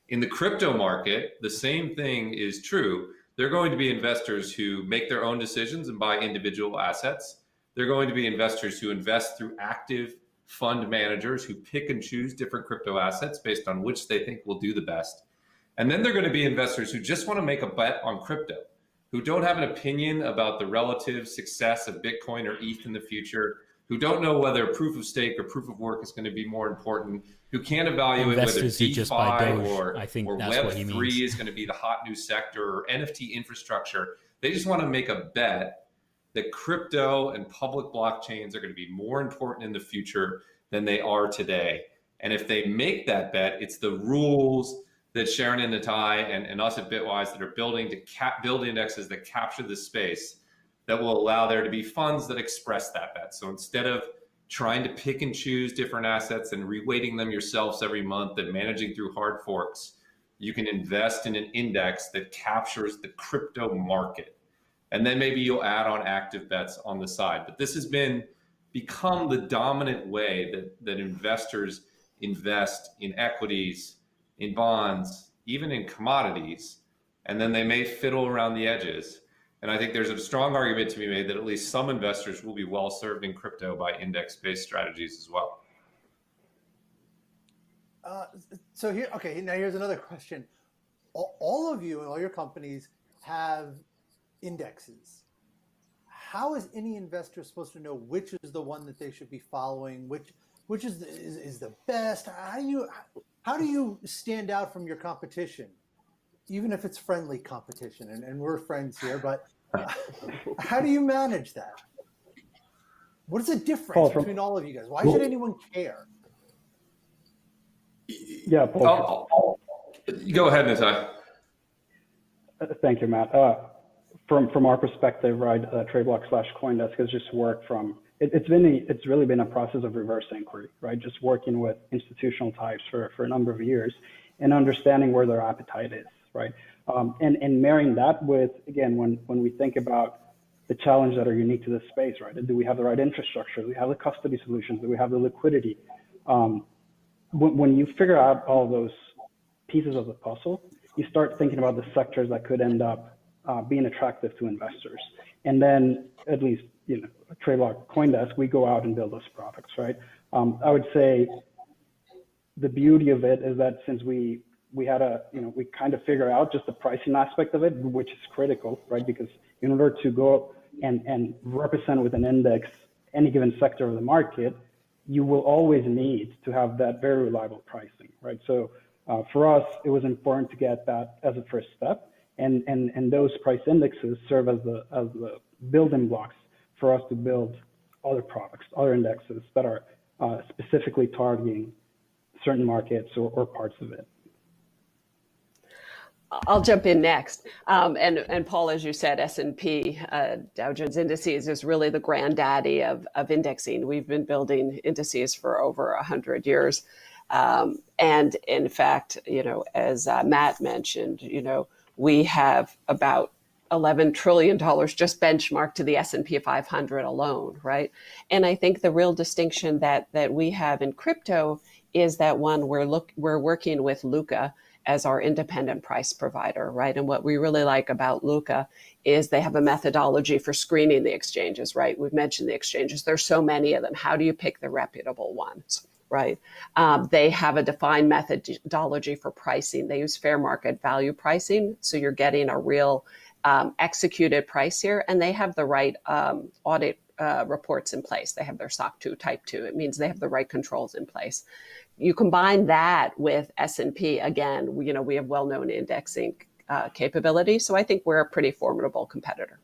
In the crypto market, the same thing is true. They're going to be investors who make their own decisions and buy individual assets. They're going to be investors who invest through active fund managers who pick and choose different crypto assets based on which they think will do the best. And then they're going to be investors who just want to make a bet on crypto, who don't have an opinion about the relative success of Bitcoin or ETH in the future, who don't know whether proof of stake or proof of work is going to be more important, who can't evaluate whether DeFi or Web3 is going to be the hot new sector or NFT infrastructure. They just want to make a bet that crypto and public blockchains are going to be more important in the future than they are today. And if they make that bet, it's the rules that Sharon and Natai and us at Bitwise that are building to build indexes that capture the space that will allow there to be funds that express that bet. So instead of trying to pick and choose different assets and reweighting them yourselves every month and managing through hard forks, you can invest in an index that captures the crypto market. And then maybe you'll add on active bets on the side. But this has become the dominant way that investors invest in equities, in bonds, even in commodities, and then they may fiddle around the edges. And I think there's a strong argument to be made that at least some investors will be well served in crypto by index-based strategies as well. So here, okay, now here's another question. All of you and all your companies have indexes. How is any investor supposed to know which is the one that they should be following, which is the best? How do you stand out from your competition, even if it's friendly competition? And we're friends here, but how do you manage that? What is the difference between all of you guys? Why should anyone care? Yeah, Paul. Go ahead, Natai. Thank you, Matt. from our perspective, right, TradeBlock/CoinDesk has just worked from, it's really been a process of reverse inquiry, right? Just working with institutional types for a number of years and understanding where their appetite is, right? And marrying that with, again, when we think about the challenges that are unique to this space, right? Do we have the right infrastructure? Do we have the custody solutions? Do we have the liquidity? When you figure out all those pieces of the puzzle, you start thinking about the sectors that could end up being attractive to investors. And then at least, TradeBlock, CoinDesk, we go out and build those products, right? I would say the beauty of it is that since we had we kind of figure out just the pricing aspect of it, which is critical, right? Because in order to go and represent with an index any given sector of the market, you will always need to have that very reliable pricing, right? So for us, it was important to get that as a first step, and those price indexes serve as the building blocks for us to build other products, other indexes that are specifically targeting certain markets or parts of it. I'll jump in next. And Paul, as you said, S&P, Dow Jones Indices, is really the granddaddy of indexing. We've been building indices for over 100 years. And in fact, as Matt mentioned, we have about $11 trillion just benchmarked to the S&P 500 alone, right? And I think the real distinction that we have in crypto is that, one, we're working with Luca as our independent price provider, right? And what we really like about Luca is they have a methodology for screening the exchanges, right? We've mentioned the exchanges. There's so many of them. How do you pick the reputable ones, right? They have a defined methodology for pricing. They use fair market value pricing, so you're getting a real executed price here, and they have the right audit reports in place. They have their SOC 2 Type 2. It means they have the right controls in place. You combine that with S&P, again, we have well-known indexing capability. So I think we're a pretty formidable competitor.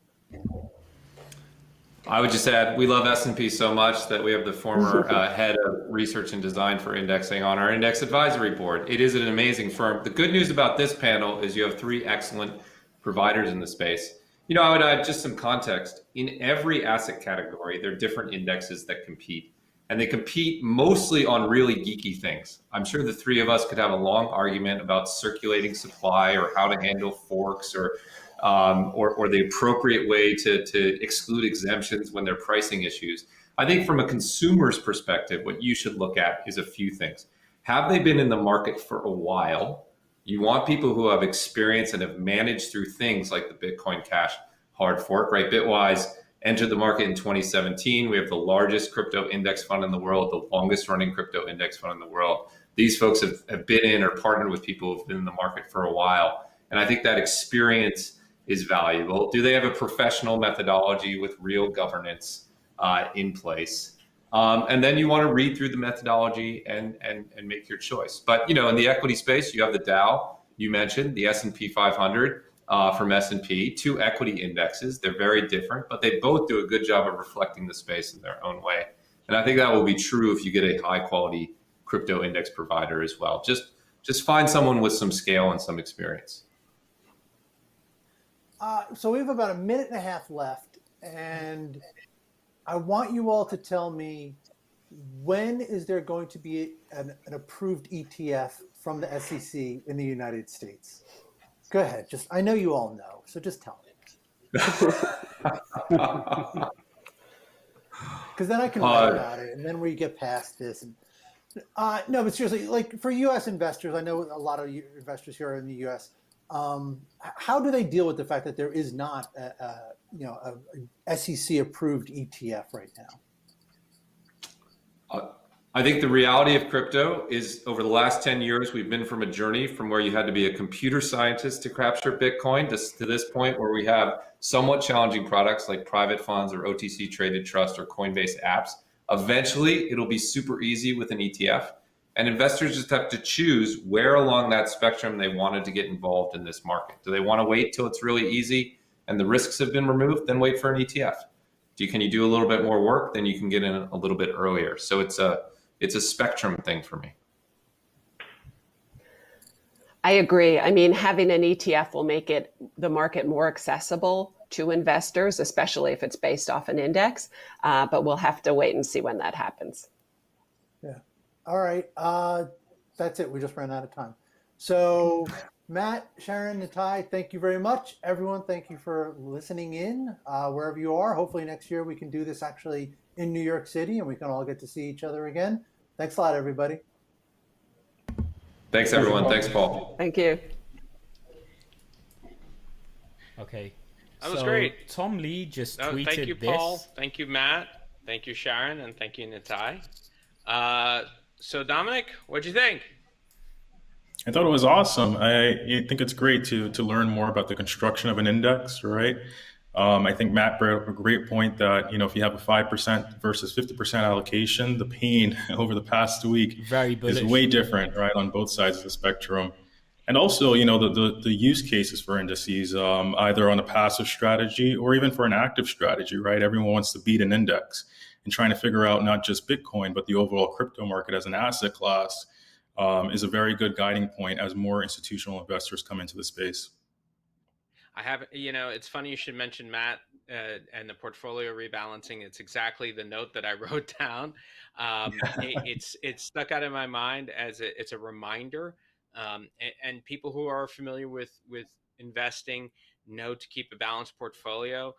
I would just add, we love S&P so much that we have the former head of research and design for indexing on our index advisory board. It is an amazing firm. The good news about this panel is you have three excellent providers in the space. I would add just some context. In every asset category, there are different indexes that compete. And they compete mostly on really geeky things. I'm sure the three of us could have a long argument about circulating supply or how to handle forks or the appropriate way to exclude exemptions when there are pricing issues. I think from a consumer's perspective, what you should look at is a few things. Have they been in the market for a while? You want people who have experience and have managed through things like the Bitcoin Cash hard fork, right? Bitwise entered the market in 2017. We have the largest crypto index fund in the world, the longest running crypto index fund in the world. These folks have been in or partnered with people who've been in the market for a while. And I think that experience is valuable. Do they have a professional methodology with real governance in place? And then you want to read through the methodology and make your choice. But, in the equity space, you have the Dow, you mentioned, the S&P 500. From S&P, two equity indexes. They're very different, but they both do a good job of reflecting the space in their own way. And I think that will be true if you get a high quality crypto index provider as well. Just find someone with some scale and some experience. So we have about a minute and a half left, and I want you all to tell me, when is there going to be an approved ETF from the SEC in the United States? Go ahead. I know you all know, so just tell me. Because then I can write about it, and then we get past this. No, but seriously, like for U.S. investors, I know a lot of investors here are in the U.S. How do they deal with the fact that there is not a SEC-approved ETF right now? I think the reality of crypto is over the last 10 years, we've been from a journey from where you had to be a computer scientist to capture Bitcoin to this point where we have somewhat challenging products like private funds or OTC traded trust or Coinbase apps. Eventually, it'll be super easy with an ETF. And investors just have to choose where along that spectrum they wanted to get involved in this market. Do they want to wait till it's really easy and the risks have been removed? Then wait for an ETF. Can you do a little bit more work? Then you can get in a little bit earlier. So it's a spectrum thing for me. I agree. I mean, having an ETF will make the market more accessible to investors, especially if it's based off an index. But we'll have to wait and see when that happens. Yeah. All right. That's it. We just ran out of time. So Matt, Sharon, Natai, thank you very much. Everyone, thank you for listening in wherever you are. Hopefully next year we can do this actually in New York City and we can all get to see each other again. Thanks a lot, everybody. Thanks, everyone. Thanks, Paul. Thank you. Okay. That was great. Tom Lee just tweeted thank you, this. Paul. Thank you, Matt. Thank you, Sharon. And thank you, Natai. So, Dominic, what'd you think? I thought it was awesome. I think it's great to learn more about the construction of an index, right? I think Matt brought up a great point that, if you have a 5% versus 50% allocation, the pain over the past week is way different, right, on both sides of the spectrum. And also, the use cases for indices, either on a passive strategy or even for an active strategy, right? Everyone wants to beat an index and trying to figure out not just Bitcoin, but the overall crypto market as an asset class is a very good guiding point as more institutional investors come into the space. I have, it's funny you should mention Matt and the portfolio rebalancing. It's exactly the note that I wrote down. It's stuck out in my mind as it's a reminder. And people who are familiar with investing know to keep a balanced portfolio.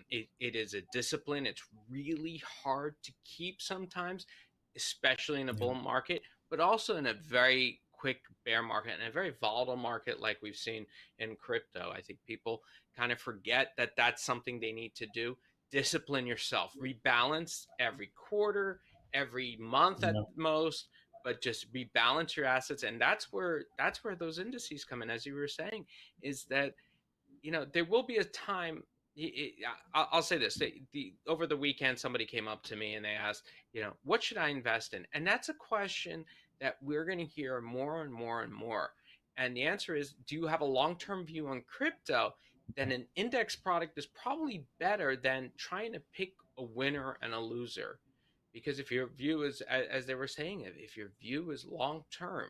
It is a discipline. It's really hard to keep sometimes, especially in a bull market, but also in a very quick bear market and a very volatile market like we've seen in crypto. I think people kind of forget that that's something they need to do. Discipline yourself, rebalance every quarter, every month at most, but just rebalance your assets. And that's where those indices come in, as you were saying, is that, there will be a time. I'll say this, over the weekend, somebody came up to me and they asked, what should I invest in? And that's a question that we're going to hear more and more and more. And the answer is, do you have a long-term view on crypto? Then an index product is probably better than trying to pick a winner and a loser. Because if your view is, as they were saying, if your view is long-term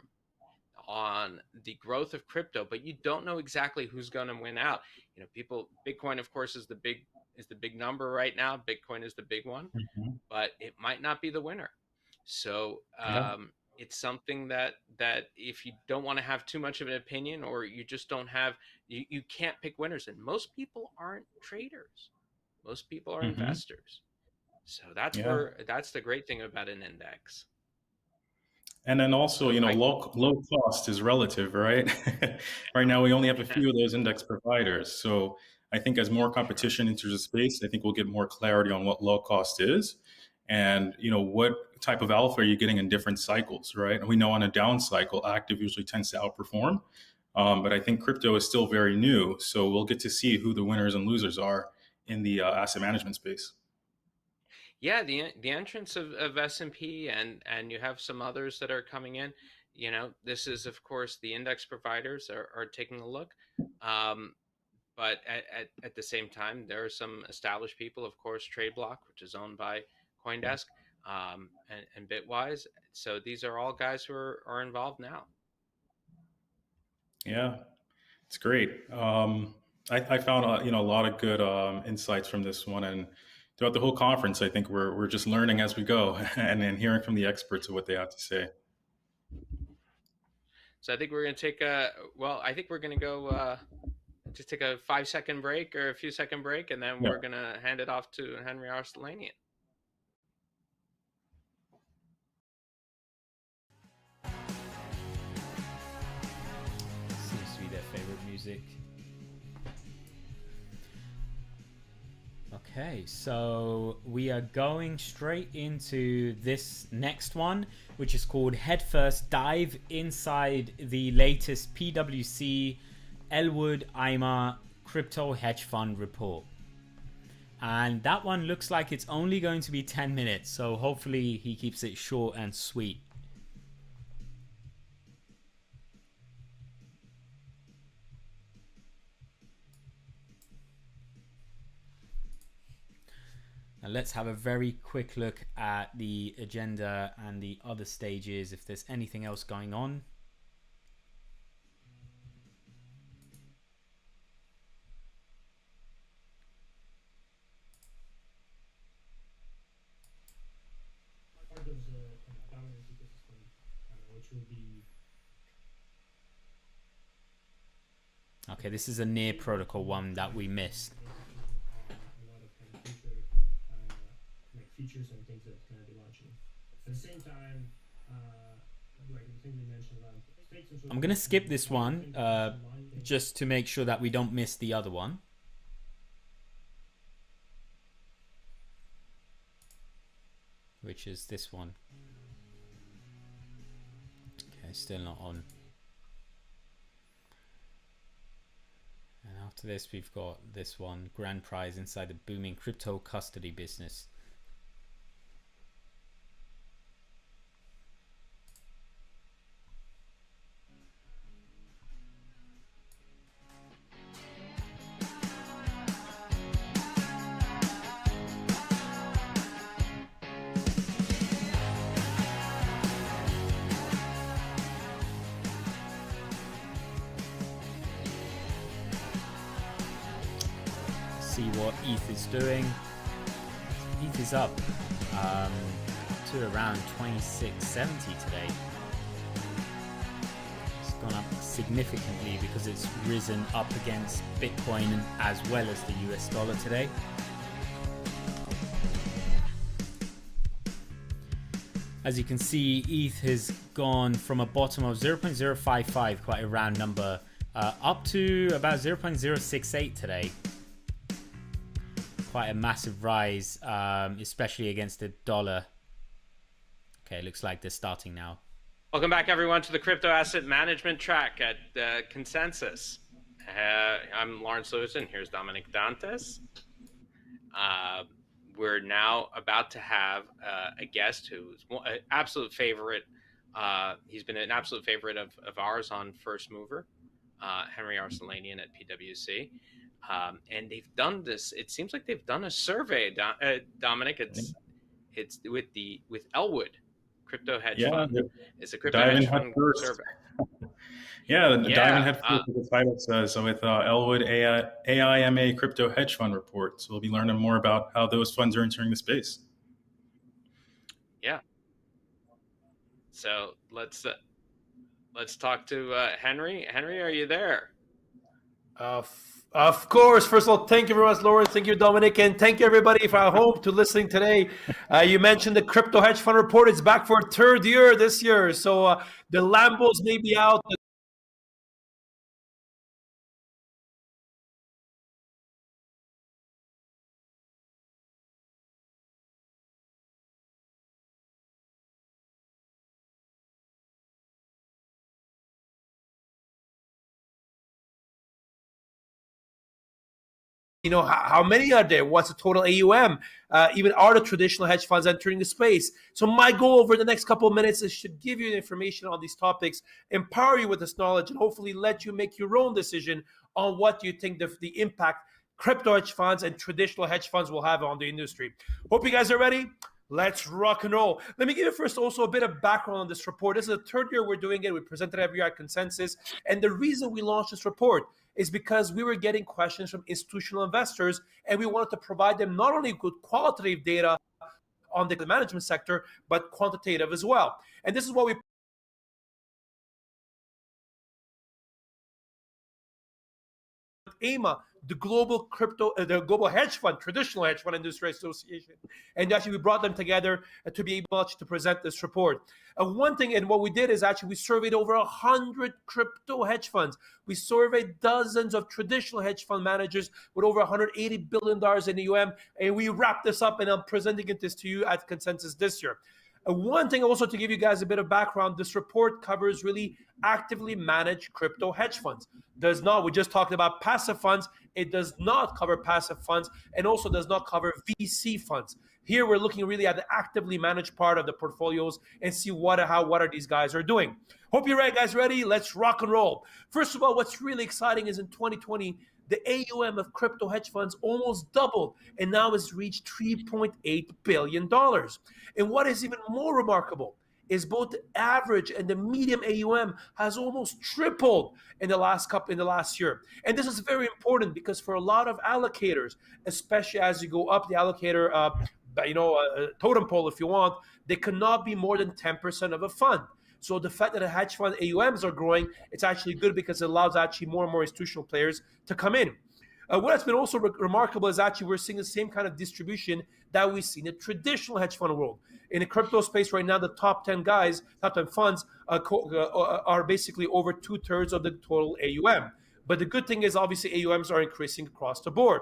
on the growth of crypto, but you don't know exactly who's going to win out. Bitcoin, of course, is the big number right now. Bitcoin is the big one, but it might not be the winner. So it's something that if you don't want to have too much of an opinion, or you just don't have, you can't pick winners. And most people aren't traders. Most people are investors. So that's the great thing about an index. And then also, low cost is relative, right? Right now, we only have a few of those index providers. So I think as more competition enters the space, I think we'll get more clarity on what low cost is and, what type of alpha are you getting in different cycles, right? And we know on a down cycle, active usually tends to outperform. But I think crypto is still very new. So we'll get to see who the winners and losers are in the asset management space. Yeah, the entrance of S&P and you have some others that are coming in. This is, of course, the index providers are taking a look. But at the same time, there are some established people, of course, TradeBlock, which is owned by CoinDesk, and Bitwise. So these are all guys who are involved now. Yeah, it's great. I found a lot of good insights from this one, and throughout the whole conference, I think we're just learning as we go and then hearing from the experts of what they have to say. So I think we're going to take go just take a 5-second break or a few second break, and then we're going to hand it off to Henry Arcelanian. Seems to be their favorite music. Okay, so we are going straight into this next one, which is called Headfirst Dive Inside the latest PwC Elwood Eimer Crypto Hedge Fund report. And that one looks like it's only going to be 10 minutes, so hopefully he keeps it short and sweet. Now let's have a very quick look at the agenda and the other stages, if there's anything else going on. Okay, this is a near protocol one that we missed. Features and things that's going to be launching. At the same time, like the thing we mentioned around states and so I'm going to skip this one just to make sure that we don't miss the other one. Which is this one. Okay, still not on. And after this, we've got this one, grand prize inside the booming crypto custody business. See what ETH is doing. ETH is up to around 2670 today. It's gone up significantly because it's risen up against Bitcoin as well as the US dollar today. As you can see, ETH has gone from a bottom of 0.055, quite a round number, up to about 0.068 today. Quite a massive rise, especially against the dollar. Okay, looks like they're starting now. Welcome back, everyone, to the Crypto Asset Management Track at Consensus. I'm Lawrence Lewis, and here's Dominic Dantes. We're now about to have a guest who's an absolute favorite. He's been an absolute favorite of ours on First Mover, Henry Arcelanian at PwC. And they've done this. It seems like they've done a survey, Dominic. It's with Elwood Crypto Hedge Fund. It's a crypto hedge fund survey. Diamond Head First, as the title says. So with Elwood AIMA Crypto Hedge Fund Report. So we'll be learning more about how those funds are entering the space. Yeah. So let's talk to Henry. Henry, are you there? Of course. First of all, thank you very much, Lawrence. Thank you, Dominic. And thank you, everybody, for at home to listening today. You mentioned the Crypto Hedge Fund Report. It's back for a third year this year. So the Lambos may be out. You know, how many are there? What's the total AUM? Even are the traditional hedge funds entering the space? So my goal over the next couple of minutes is to give you information on these topics, empower you with this knowledge, and hopefully let you make your own decision on what you think the impact crypto hedge funds and traditional hedge funds will have on the industry. Hope you guys are ready. Let's rock and roll. Let me give you first also a bit of background on this report. This is the third year we're doing it. We presented every year at Consensus. And the reason we launched this report is because we were getting questions from institutional investors, and we wanted to provide them not only good qualitative data on the management sector, but quantitative as well. And this is what we AMA, the global hedge fund, traditional hedge fund industry association. And actually we brought them together to be able to present this report. One thing, and what we did is actually we surveyed over 100 crypto hedge funds. We surveyed dozens of traditional hedge fund managers with over $180 billion in AUM. And we wrapped this up, and I'm presenting this to you at Consensus this year. One thing also to give you guys a bit of background, this report covers really actively managed crypto hedge funds. We just talked about passive funds. It does not cover passive funds, and also does not cover VC funds. Here we're looking really at the actively managed part of the portfolios and see what are these guys are doing. Hope you're ready, guys. Ready? Let's rock and roll. First of all, what's really exciting is in 2020, the AUM of crypto hedge funds almost doubled and now has reached $3.8 billion. And what is even more remarkable is both the average and the medium AUM has almost tripled in the last year. And this is very important because for a lot of allocators, especially as you go up the allocator totem pole, if you want, they cannot be more than 10% of a fund. So the fact that the hedge fund AUMs are growing, it's actually good because it allows actually more and more institutional players to come in. What has been also remarkable is actually we're seeing the same kind of distribution that we see in the traditional hedge fund world. In the crypto space right now, the top 10 guys, top 10 funds are basically over 2/3 of the total AUM. But the good thing is obviously AUMs are increasing across the board.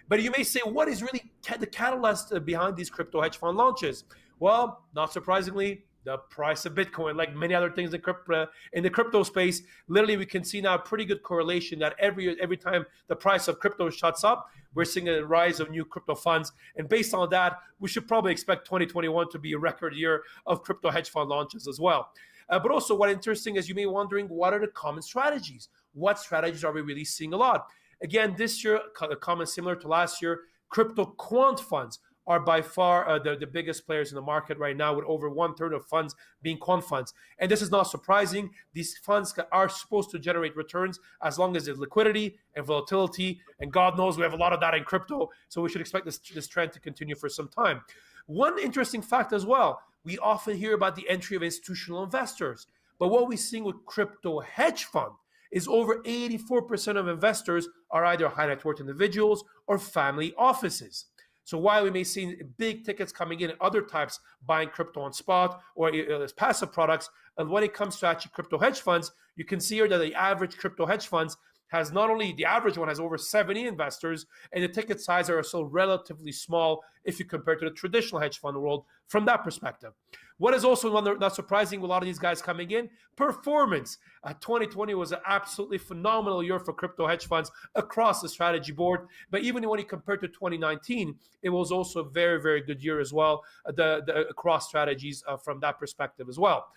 But you may say, what is really the catalyst behind these crypto hedge fund launches? Well, not surprisingly, the price of Bitcoin, like many other things in the crypto space. Literally, we can see now a pretty good correlation that every time the price of crypto shuts up, we're seeing a rise of new crypto funds. And based on that, we should probably expect 2021 to be a record year of crypto hedge fund launches as well. But also, what's interesting is you may be wondering, what are the common strategies? What strategies are we really seeing a lot? Again, this year, common similar to last year, crypto quant funds are by far the biggest players in the market right now, with over 1/3 of funds being quant funds. And this is not surprising. These funds are supposed to generate returns as long as there's liquidity and volatility. And God knows we have a lot of that in crypto. So we should expect this trend to continue for some time. One interesting fact as well, we often hear about the entry of institutional investors. But what we're seeing with crypto hedge fund is over 84% of investors are either high net worth individuals or family offices. So while we may see big tickets coming in and other types buying crypto on spot or as passive products, and when it comes to actually crypto hedge funds, you can see here that the average crypto hedge funds has not only, the average one has over 70 investors, and the ticket size are still relatively small if you compare to the traditional hedge fund world from that perspective. What is also not surprising with a lot of these guys coming in? Performance. 2020 was an absolutely phenomenal year for crypto hedge funds across the strategy board. But even when you compare to 2019, it was also a very, very good year as well, across strategies from that perspective as well.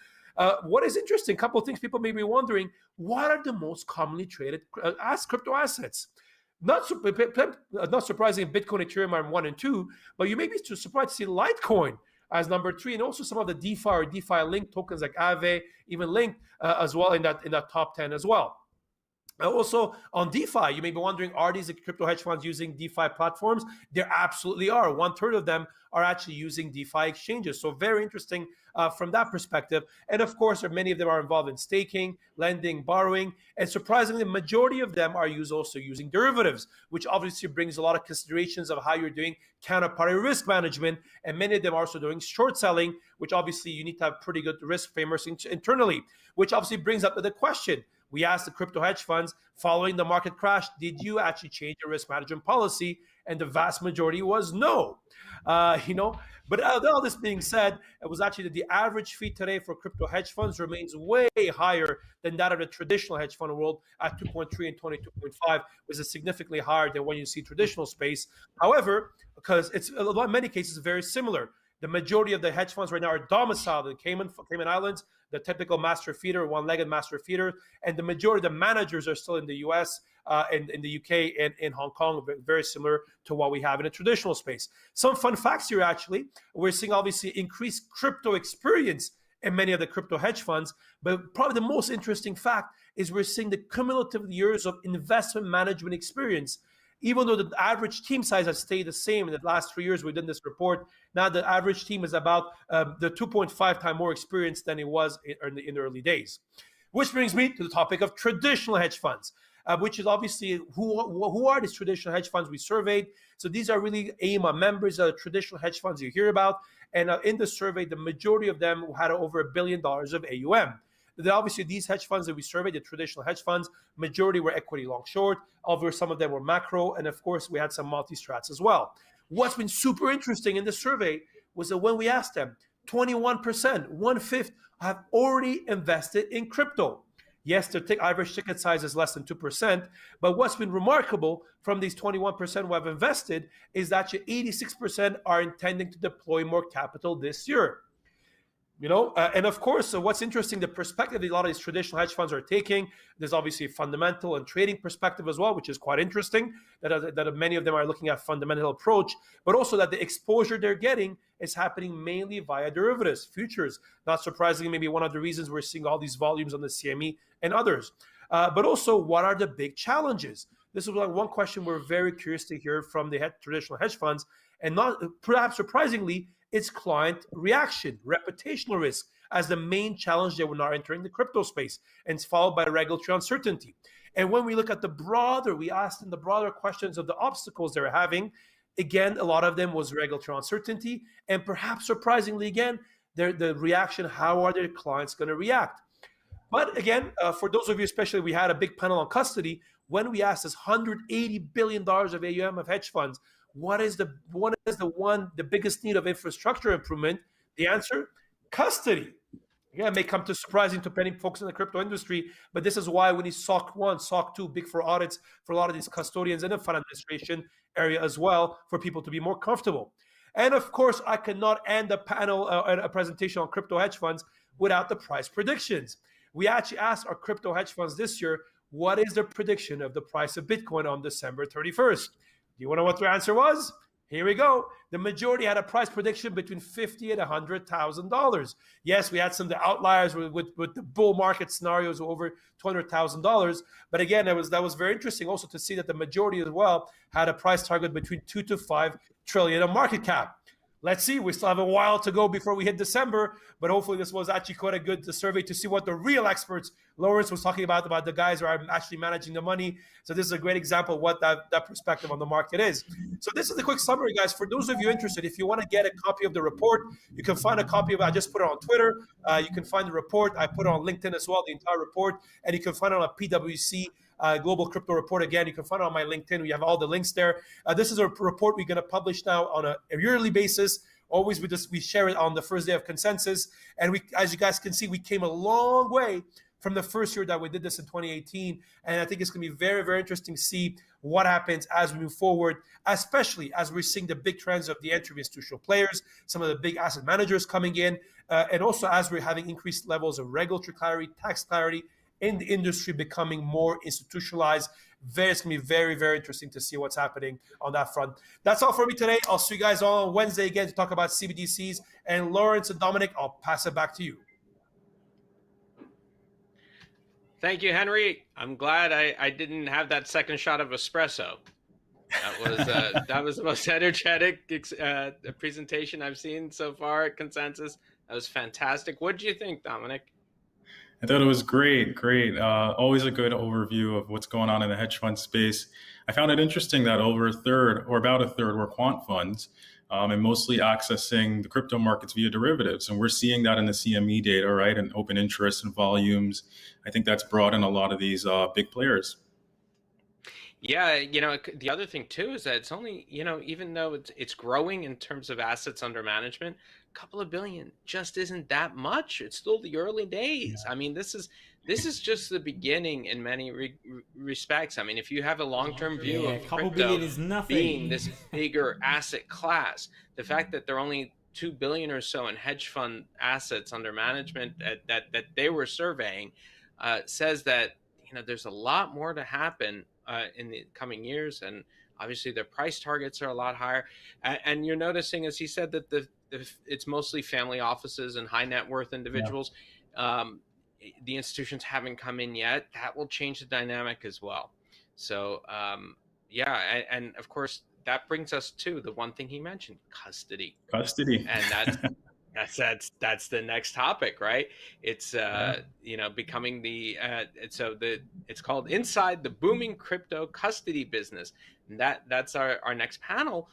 What is interesting, a couple of things people may be wondering, what are the most commonly traded crypto assets? Not surprising, Bitcoin, Ethereum are 1 and 2, but you may be surprised to see Litecoin as number 3, and also some of the DeFi or DeFi linked tokens like Aave, even linked as well in that top 10 as well. Also on DeFi, you may be wondering, are these crypto hedge funds using DeFi platforms? There absolutely are. 1/3 of them are actually using DeFi exchanges. So very interesting from that perspective. And of course, many of them are involved in staking, lending, borrowing. And surprisingly, the majority of them are also using derivatives, which obviously brings a lot of considerations of how you're doing counterparty risk management. And many of them are also doing short selling, which obviously you need to have pretty good risk frameworks internally, which obviously brings up the question. We asked the crypto hedge funds following the market crash, did you actually change your risk management policy? And the vast majority was no. But all this being said, it was actually that the average fee today for crypto hedge funds remains way higher than that of the traditional hedge fund world at 2.3 and 22.5, which is significantly higher than when you see traditional space. However, because it's in many cases very similar. The majority of the hedge funds right now are domiciled in Cayman Islands, the typical master feeder, one-legged master feeder, and the majority of the managers are still in the US, and in the UK, and in Hong Kong, very similar to what we have in a traditional space. Some fun facts here, actually. We're seeing obviously increased crypto experience in many of the crypto hedge funds, but probably the most interesting fact is we're seeing the cumulative years of investment management experience. Even though the average team size has stayed the same in the last 3 years within this report, now the average team is about the 2.5 times more experienced than it was in the early days. Which brings me to the topic of traditional hedge funds, which is obviously who are these traditional hedge funds we surveyed. So these are really AIMA members of the traditional hedge funds you hear about. And in the survey, the majority of them had over $1 billion of AUM. Obviously, these hedge funds that we surveyed, the traditional hedge funds, majority were equity long short, although some of them were macro, and of course, we had some multi-strats as well. What's been super interesting in the survey was that when we asked them, 21%, 1/5, have already invested in crypto. Yes, their average ticket size is less than 2%, but what's been remarkable from these 21% who have invested is that 86% are intending to deploy more capital this year. And of course, so what's interesting, the perspective that a lot of these traditional hedge funds are taking, there's obviously a fundamental and trading perspective as well, which is quite interesting, that many of them are looking at fundamental approach, but also that the exposure they're getting is happening mainly via derivatives, futures. Not surprisingly, maybe one of the reasons we're seeing all these volumes on the CME and others. But also, what are the big challenges? This is one question we're very curious to hear from the traditional hedge funds, and not perhaps surprisingly, it's client reaction, reputational risk. as the main challenge that we're now entering the crypto space, and it's followed by regulatory uncertainty. And when we look at we asked them the broader questions of the obstacles they're having. Again, a lot of them was regulatory uncertainty, and perhaps surprisingly, again, the reaction, how are their clients going to react? But again, for those of you, especially, we had a big panel on custody. When we asked this $180 billion of AUM of hedge funds, what is the biggest need of infrastructure improvement? The answer, custody. Yeah, it may come to surprising to many folks in the crypto industry, but this is why we need SOC 1, SOC 2, big for audits for a lot of these custodians in the fund administration area as well, for people to be more comfortable. And of course, I cannot end a panel, a presentation on crypto hedge funds without the price predictions. We actually asked our crypto hedge funds this year, what is the prediction of the price of Bitcoin on December 31st? Do you want to know what their answer was? Here we go. The majority had a price prediction between $50,000 and $100,000. Yes, we had some of the outliers with the bull market scenarios over $200,000. But again, that was very interesting also to see that the majority as well had a price target between 2 to 5 trillion of market cap. Let's see. We still have a while to go before we hit December, but hopefully this was actually quite a good survey to see what the real experts, Lawrence was talking about the guys who are actually managing the money. So this is a great example of what that perspective on the market is. So this is the quick summary, guys. For those of you interested, if you want to get a copy of the report, you can find a copy of it. I just put it on Twitter. You can find the report. I put it on LinkedIn as well, the entire report, and you can find it on a PwC Global Crypto Report. Again, you can find it on my LinkedIn. We have all the links there. This is a report we're going to publish now on a yearly basis. Always we share it on the first day of consensus. And we, as you guys can see, we came a long way from the first year that we did this in 2018. And I think it's going to be very, very interesting to see what happens as we move forward, especially as we're seeing the big trends of the entry of institutional players, some of the big asset managers coming in, and also as we're having increased levels of regulatory clarity, tax clarity, in the industry becoming more institutionalized. It's going to be very, very interesting to see what's happening on that front. That's all for me today. I'll see you guys all on Wednesday again to talk about CBDCs. And Lawrence and Dominic, I'll pass it back to you. Thank you, Henry. I'm glad I didn't have that second shot of espresso. That was the most energetic presentation I've seen so far at Consensus. That was fantastic. What did you think, Dominic? I thought it was great. Always a good overview of what's going on in the hedge fund space. I found it interesting that over a third, or about a third, were quant funds, and mostly accessing the crypto markets via derivatives. And we're seeing that in the CME data, right? And open interest and volumes. I think that's brought in a lot of these big players. Yeah, the other thing too is that it's only, even though it's growing in terms of assets under management, a couple of billion just isn't that much. It's still the early days. I mean, this is just the beginning in many respects. I mean, if you have a long-term view of crypto being this bigger asset class, the fact that there are only 2 billion or so in hedge fund assets under management that they were surveying says that there's a lot more to happen in the coming years, and obviously their price targets are a lot higher. And you're noticing, as he said, that it's mostly family offices and high net worth individuals. Yeah. The institutions haven't come in yet. That will change the dynamic as well. So and of course that brings us to the one thing he mentioned: custody. And that's the next topic, right? It's becoming it's called Inside the Booming Crypto Custody Business, and that's our next panel.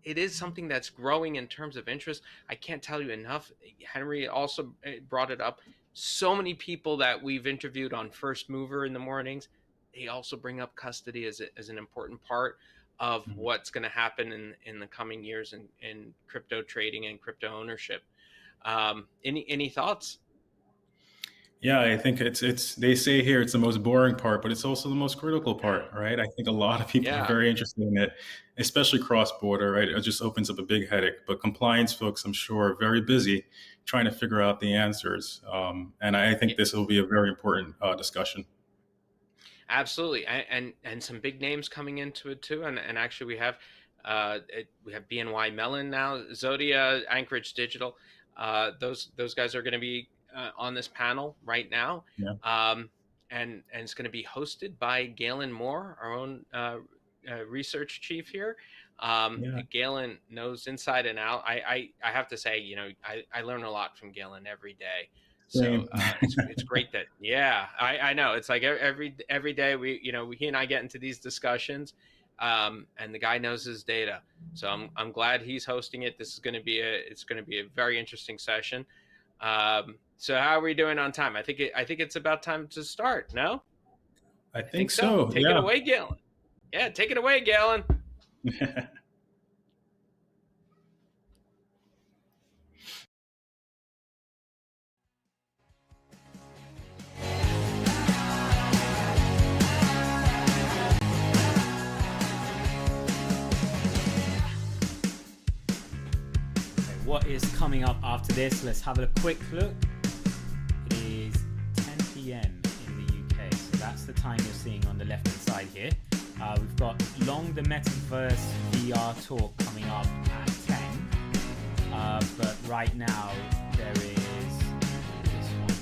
It is something that's growing in terms of interest. I can't tell you enough. Henry also brought it up. So many people that we've interviewed on First Mover in the mornings, they also bring up custody as an important part of what's going to happen in the coming years in crypto trading and crypto ownership. Any thoughts? Yeah, I think it's they say here it's the most boring part, but it's also the most critical part, right? I think a lot of people are very interested in it, especially cross-border, right? It just opens up a big headache. But compliance folks, I'm sure, are very busy trying to figure out the answers. And I think this will be a very important discussion. Absolutely, and some big names coming into it too. And actually, we have BNY Mellon now, Zodia, Anchorage Digital. Those guys are going to be on this panel right now. Yeah. And it's going to be hosted by Galen Moore, our own research chief here. Galen knows inside and out. I have to say, I learn a lot from Galen every day. So it's great that, I know. It's like every day he and I get into these discussions, and the guy knows his data. So I'm glad he's hosting it. This is going to be a very interesting session. So how are we doing on time? I think it's about time to start. No, I think so. Take it away, Galen. Yeah, take it away, Galen. What is coming up after this? Let's have a quick look. It is 10 p.m. in the UK, so that's the time you're seeing on the left-hand side here. We've got Long the Metaverse VR talk coming up at 10, but right now there is this one.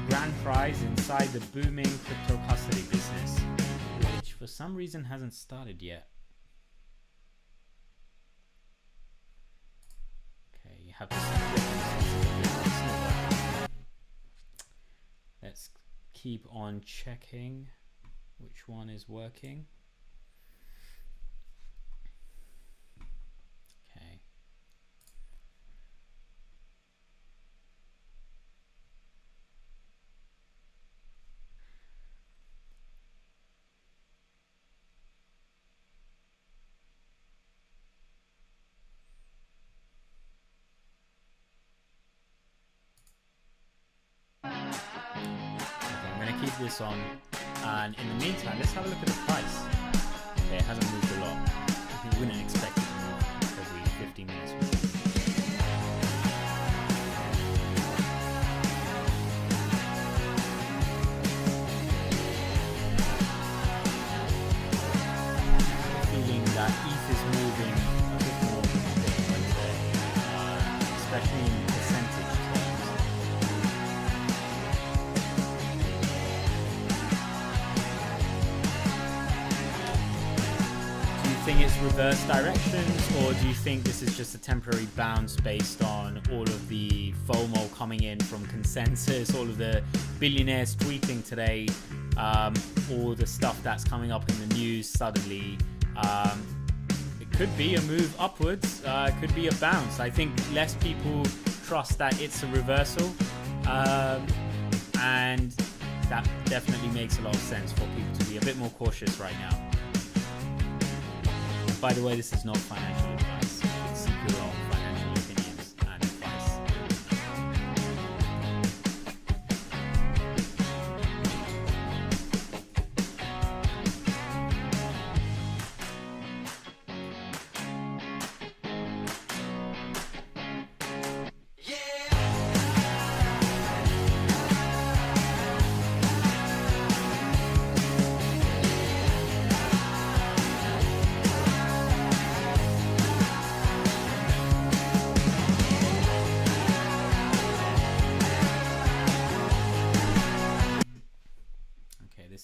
Grand prize inside the booming crypto custody business, which for some reason hasn't started yet. Have to let's keep on checking which one is working. Okay. Keep this on, and in the meantime let's have a look at the price. Okay, it hasn't moved a lot. We wouldn't expect it to move every 15 minutes. Feeling that ETH is moving a bit more than Bitcoin today, especially in percentage terms. Do you think it's reverse directions, or do you think this is just a temporary bounce based on all of the FOMO coming in from consensus, all of the billionaires tweeting today, all the stuff that's coming up in the news suddenly? It could be a move upwards, it could be a bounce. I think less people trust that it's a reversal, and that definitely makes a lot of sense for people to be a bit more cautious right now. By the way, this is not financial advice. You should seek your own financial opinions and advice.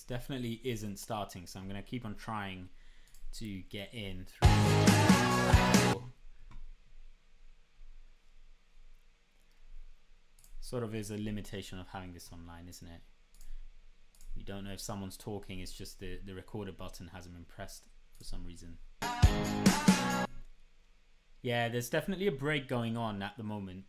Definitely isn't starting, so I'm going to keep on trying to get in through the back door. Sort of is a limitation of having this online, isn't it? You don't know if someone's talking, it's just the recorder button hasn't been pressed for some reason. Yeah, there's definitely a break going on at the moment.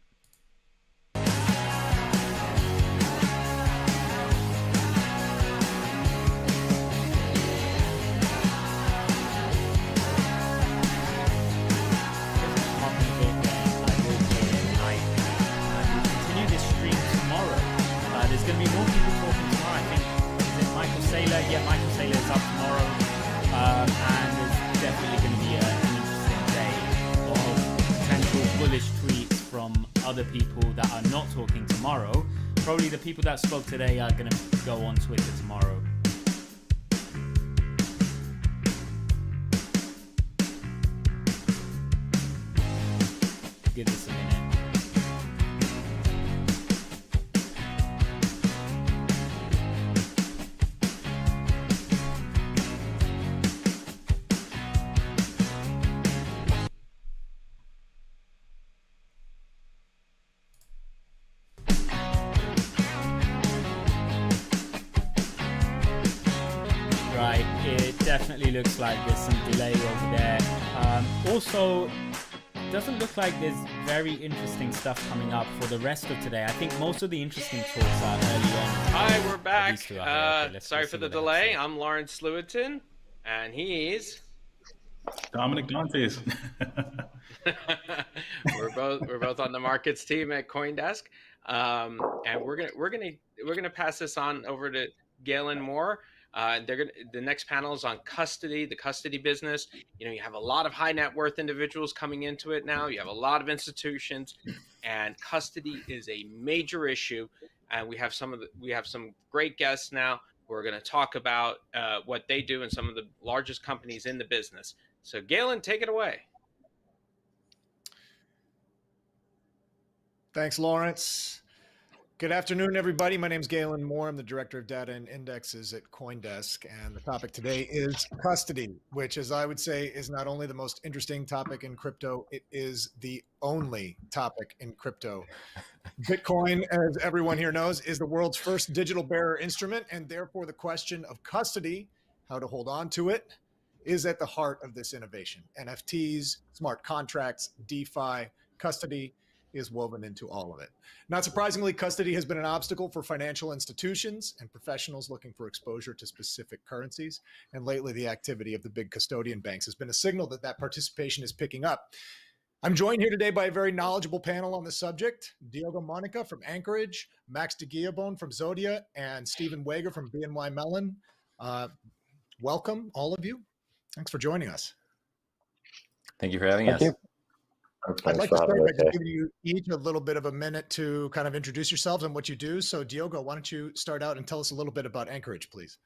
There's going to be more people talking tomorrow. I think is it Michael Saylor? Yeah, Michael Saylor is up tomorrow, and there's definitely going to be an interesting day of potential bullish tweets from other people that are not talking tomorrow. Probably the people that spoke today are going to go on Twitter tomorrow. Give this a minute. right. It definitely looks like there's some delay over there. Also, doesn't look like there's very interesting stuff coming up for the rest of today. I think most of the interesting talks are early on. Hi, we're back. These two are here. Okay, sorry for the delay. I'm Lawrence Lewitton, and he's Dominic Dantes. we're both on the markets team at CoinDesk, and we're gonna pass this on over to Galen Moore. The next panel is on custody, the custody business. You know, you have a lot of high net worth individuals coming into it now. You have a lot of institutions, and custody is a major issue. And we have some great guests now who are going to talk about what they do and some of the largest companies in the business. So, Galen, take it away. Thanks, Lawrence. Good afternoon, everybody. My name is Galen Moore. I'm the Director of Data and Indexes at CoinDesk, and the topic today is custody, which, as I would say, is not only the most interesting topic in crypto, it is the only topic in crypto. Bitcoin, as everyone here knows, is the world's first digital bearer instrument, and therefore the question of custody, how to hold on to it, is at the heart of this innovation. NFTs, smart contracts, DeFi, custody is woven into all of it. Not surprisingly, custody has been an obstacle for financial institutions and professionals looking for exposure to specific currencies. And lately, the activity of the big custodian banks has been a signal that that participation is picking up. I'm joined here today by a very knowledgeable panel on the subject: Diogo Monica from Anchorage, Max de Guillabon from Zodia, and Stephen Wager from BNY Mellon. Welcome, all of you. Thanks for joining us. Thank you for having us. I'd like to start by just giving you each a little bit of a minute to kind of introduce yourselves and what you do. So, Diogo, why don't you start out and tell us a little bit about Anchorage, please?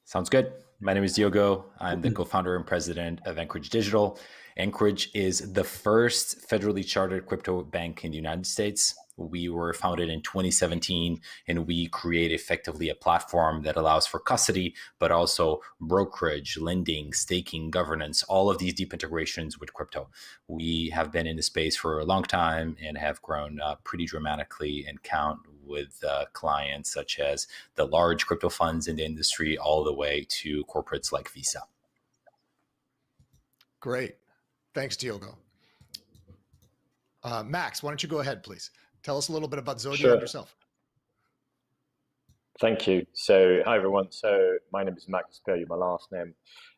Sounds good. My name is Diogo. I'm the co-founder and president of Anchorage Digital. Anchorage is the first federally chartered crypto bank in the United States. We were founded in 2017, and we create effectively a platform that allows for custody, but also brokerage, lending, staking, governance, all of these deep integrations with crypto. We have been in the space for a long time and have grown pretty dramatically and count with clients such as the large crypto funds in the industry, all the way to corporates like Visa. Great. Thanks, Diogo. Max, why don't you go ahead, please? Tell us a little bit about Zodia and yourself. Thank you. So, hi, everyone. So, my name is Max, spell you my last name.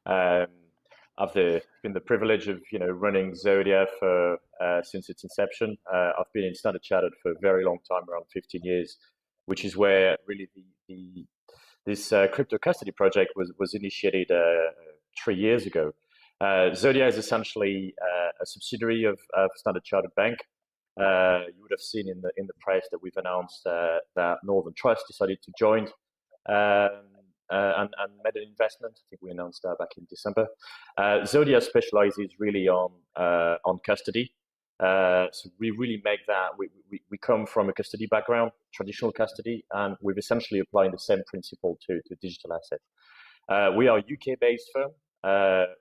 I've been the privilege of, running Zodia for since its inception. I've been in Standard Chartered for a very long time, around 15 years, which is where really this crypto custody project was initiated 3 years ago. Zodia is essentially a subsidiary of Standard Chartered Bank. You would have seen in the press that we've announced that Northern Trust decided to join and made an investment. I think we announced that back in December. Zodia specializes really on custody. So we really make that. We come from a custody background, traditional custody, and we've essentially applied the same principle to digital assets. We are a UK-based firm.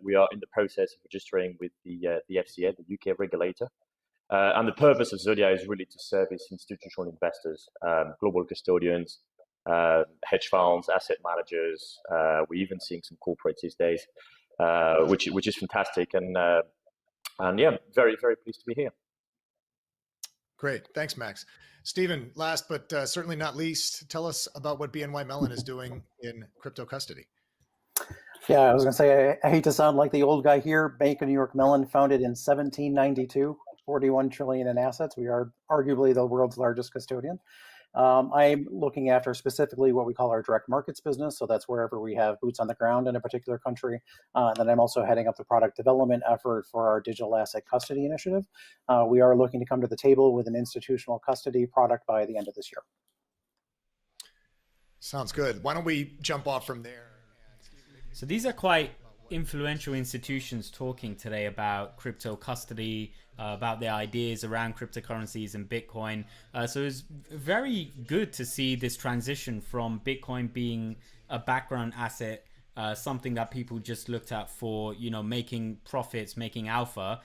We are in the process of registering with the FCA, the UK regulator. And the purpose of Zodia is really to service institutional investors, global custodians, hedge funds, asset managers. We're even seeing some corporates these days, which is fantastic. And yeah, very, very pleased to be here. Great. Thanks, Max. Stephen, last but certainly not least, tell us about what BNY Mellon is doing in crypto custody. Yeah, I was going to say, I hate to sound like the old guy here. Bank of New York Mellon, founded in 1792, 41 trillion in assets. We are arguably the world's largest custodian. I'm looking after specifically what we call our direct markets business. So that's wherever we have boots on the ground in a particular country. And then I'm also heading up the product development effort for our digital asset custody initiative. We are looking to come to the table with an institutional custody product by the end of this year. Sounds good. Why don't we jump off from there? So these are quite influential institutions talking today about crypto custody, about their ideas around cryptocurrencies and Bitcoin. So it's very good to see this transition from Bitcoin being a background asset, something that people just looked at for, making profits, making alpha,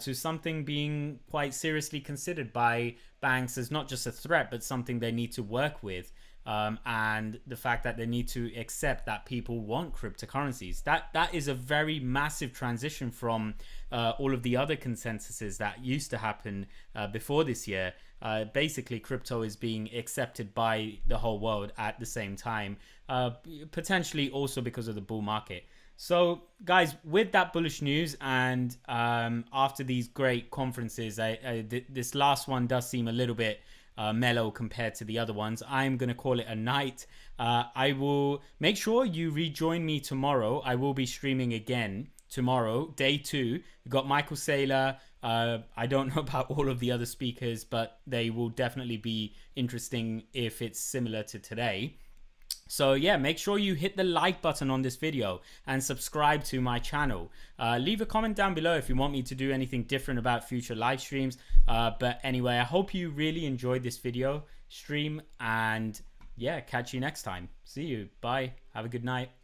to something being quite seriously considered by banks as not just a threat, but something they need to work with. and the fact that they need to accept that people want cryptocurrencies. That is a very massive transition from all of the other consensuses that used to happen before this year. Basically, crypto is being accepted by the whole world at the same time, potentially also because of the bull market. So, guys, with that bullish news and after these great conferences, this last one does seem a little bit mellow compared to the other ones. I'm going to call it a night. I will make sure you rejoin me tomorrow. I will be streaming again tomorrow, day 2. You got Michael Saylor. I don't know about all of the other speakers, but they will definitely be interesting if it's similar to today. So yeah, make sure you hit the like button on this video and subscribe to my channel. Leave a comment down below if you want me to do anything different about future live streams. But anyway, I hope you really enjoyed this video stream, and yeah, catch you next time. See you. Bye. Have a good night.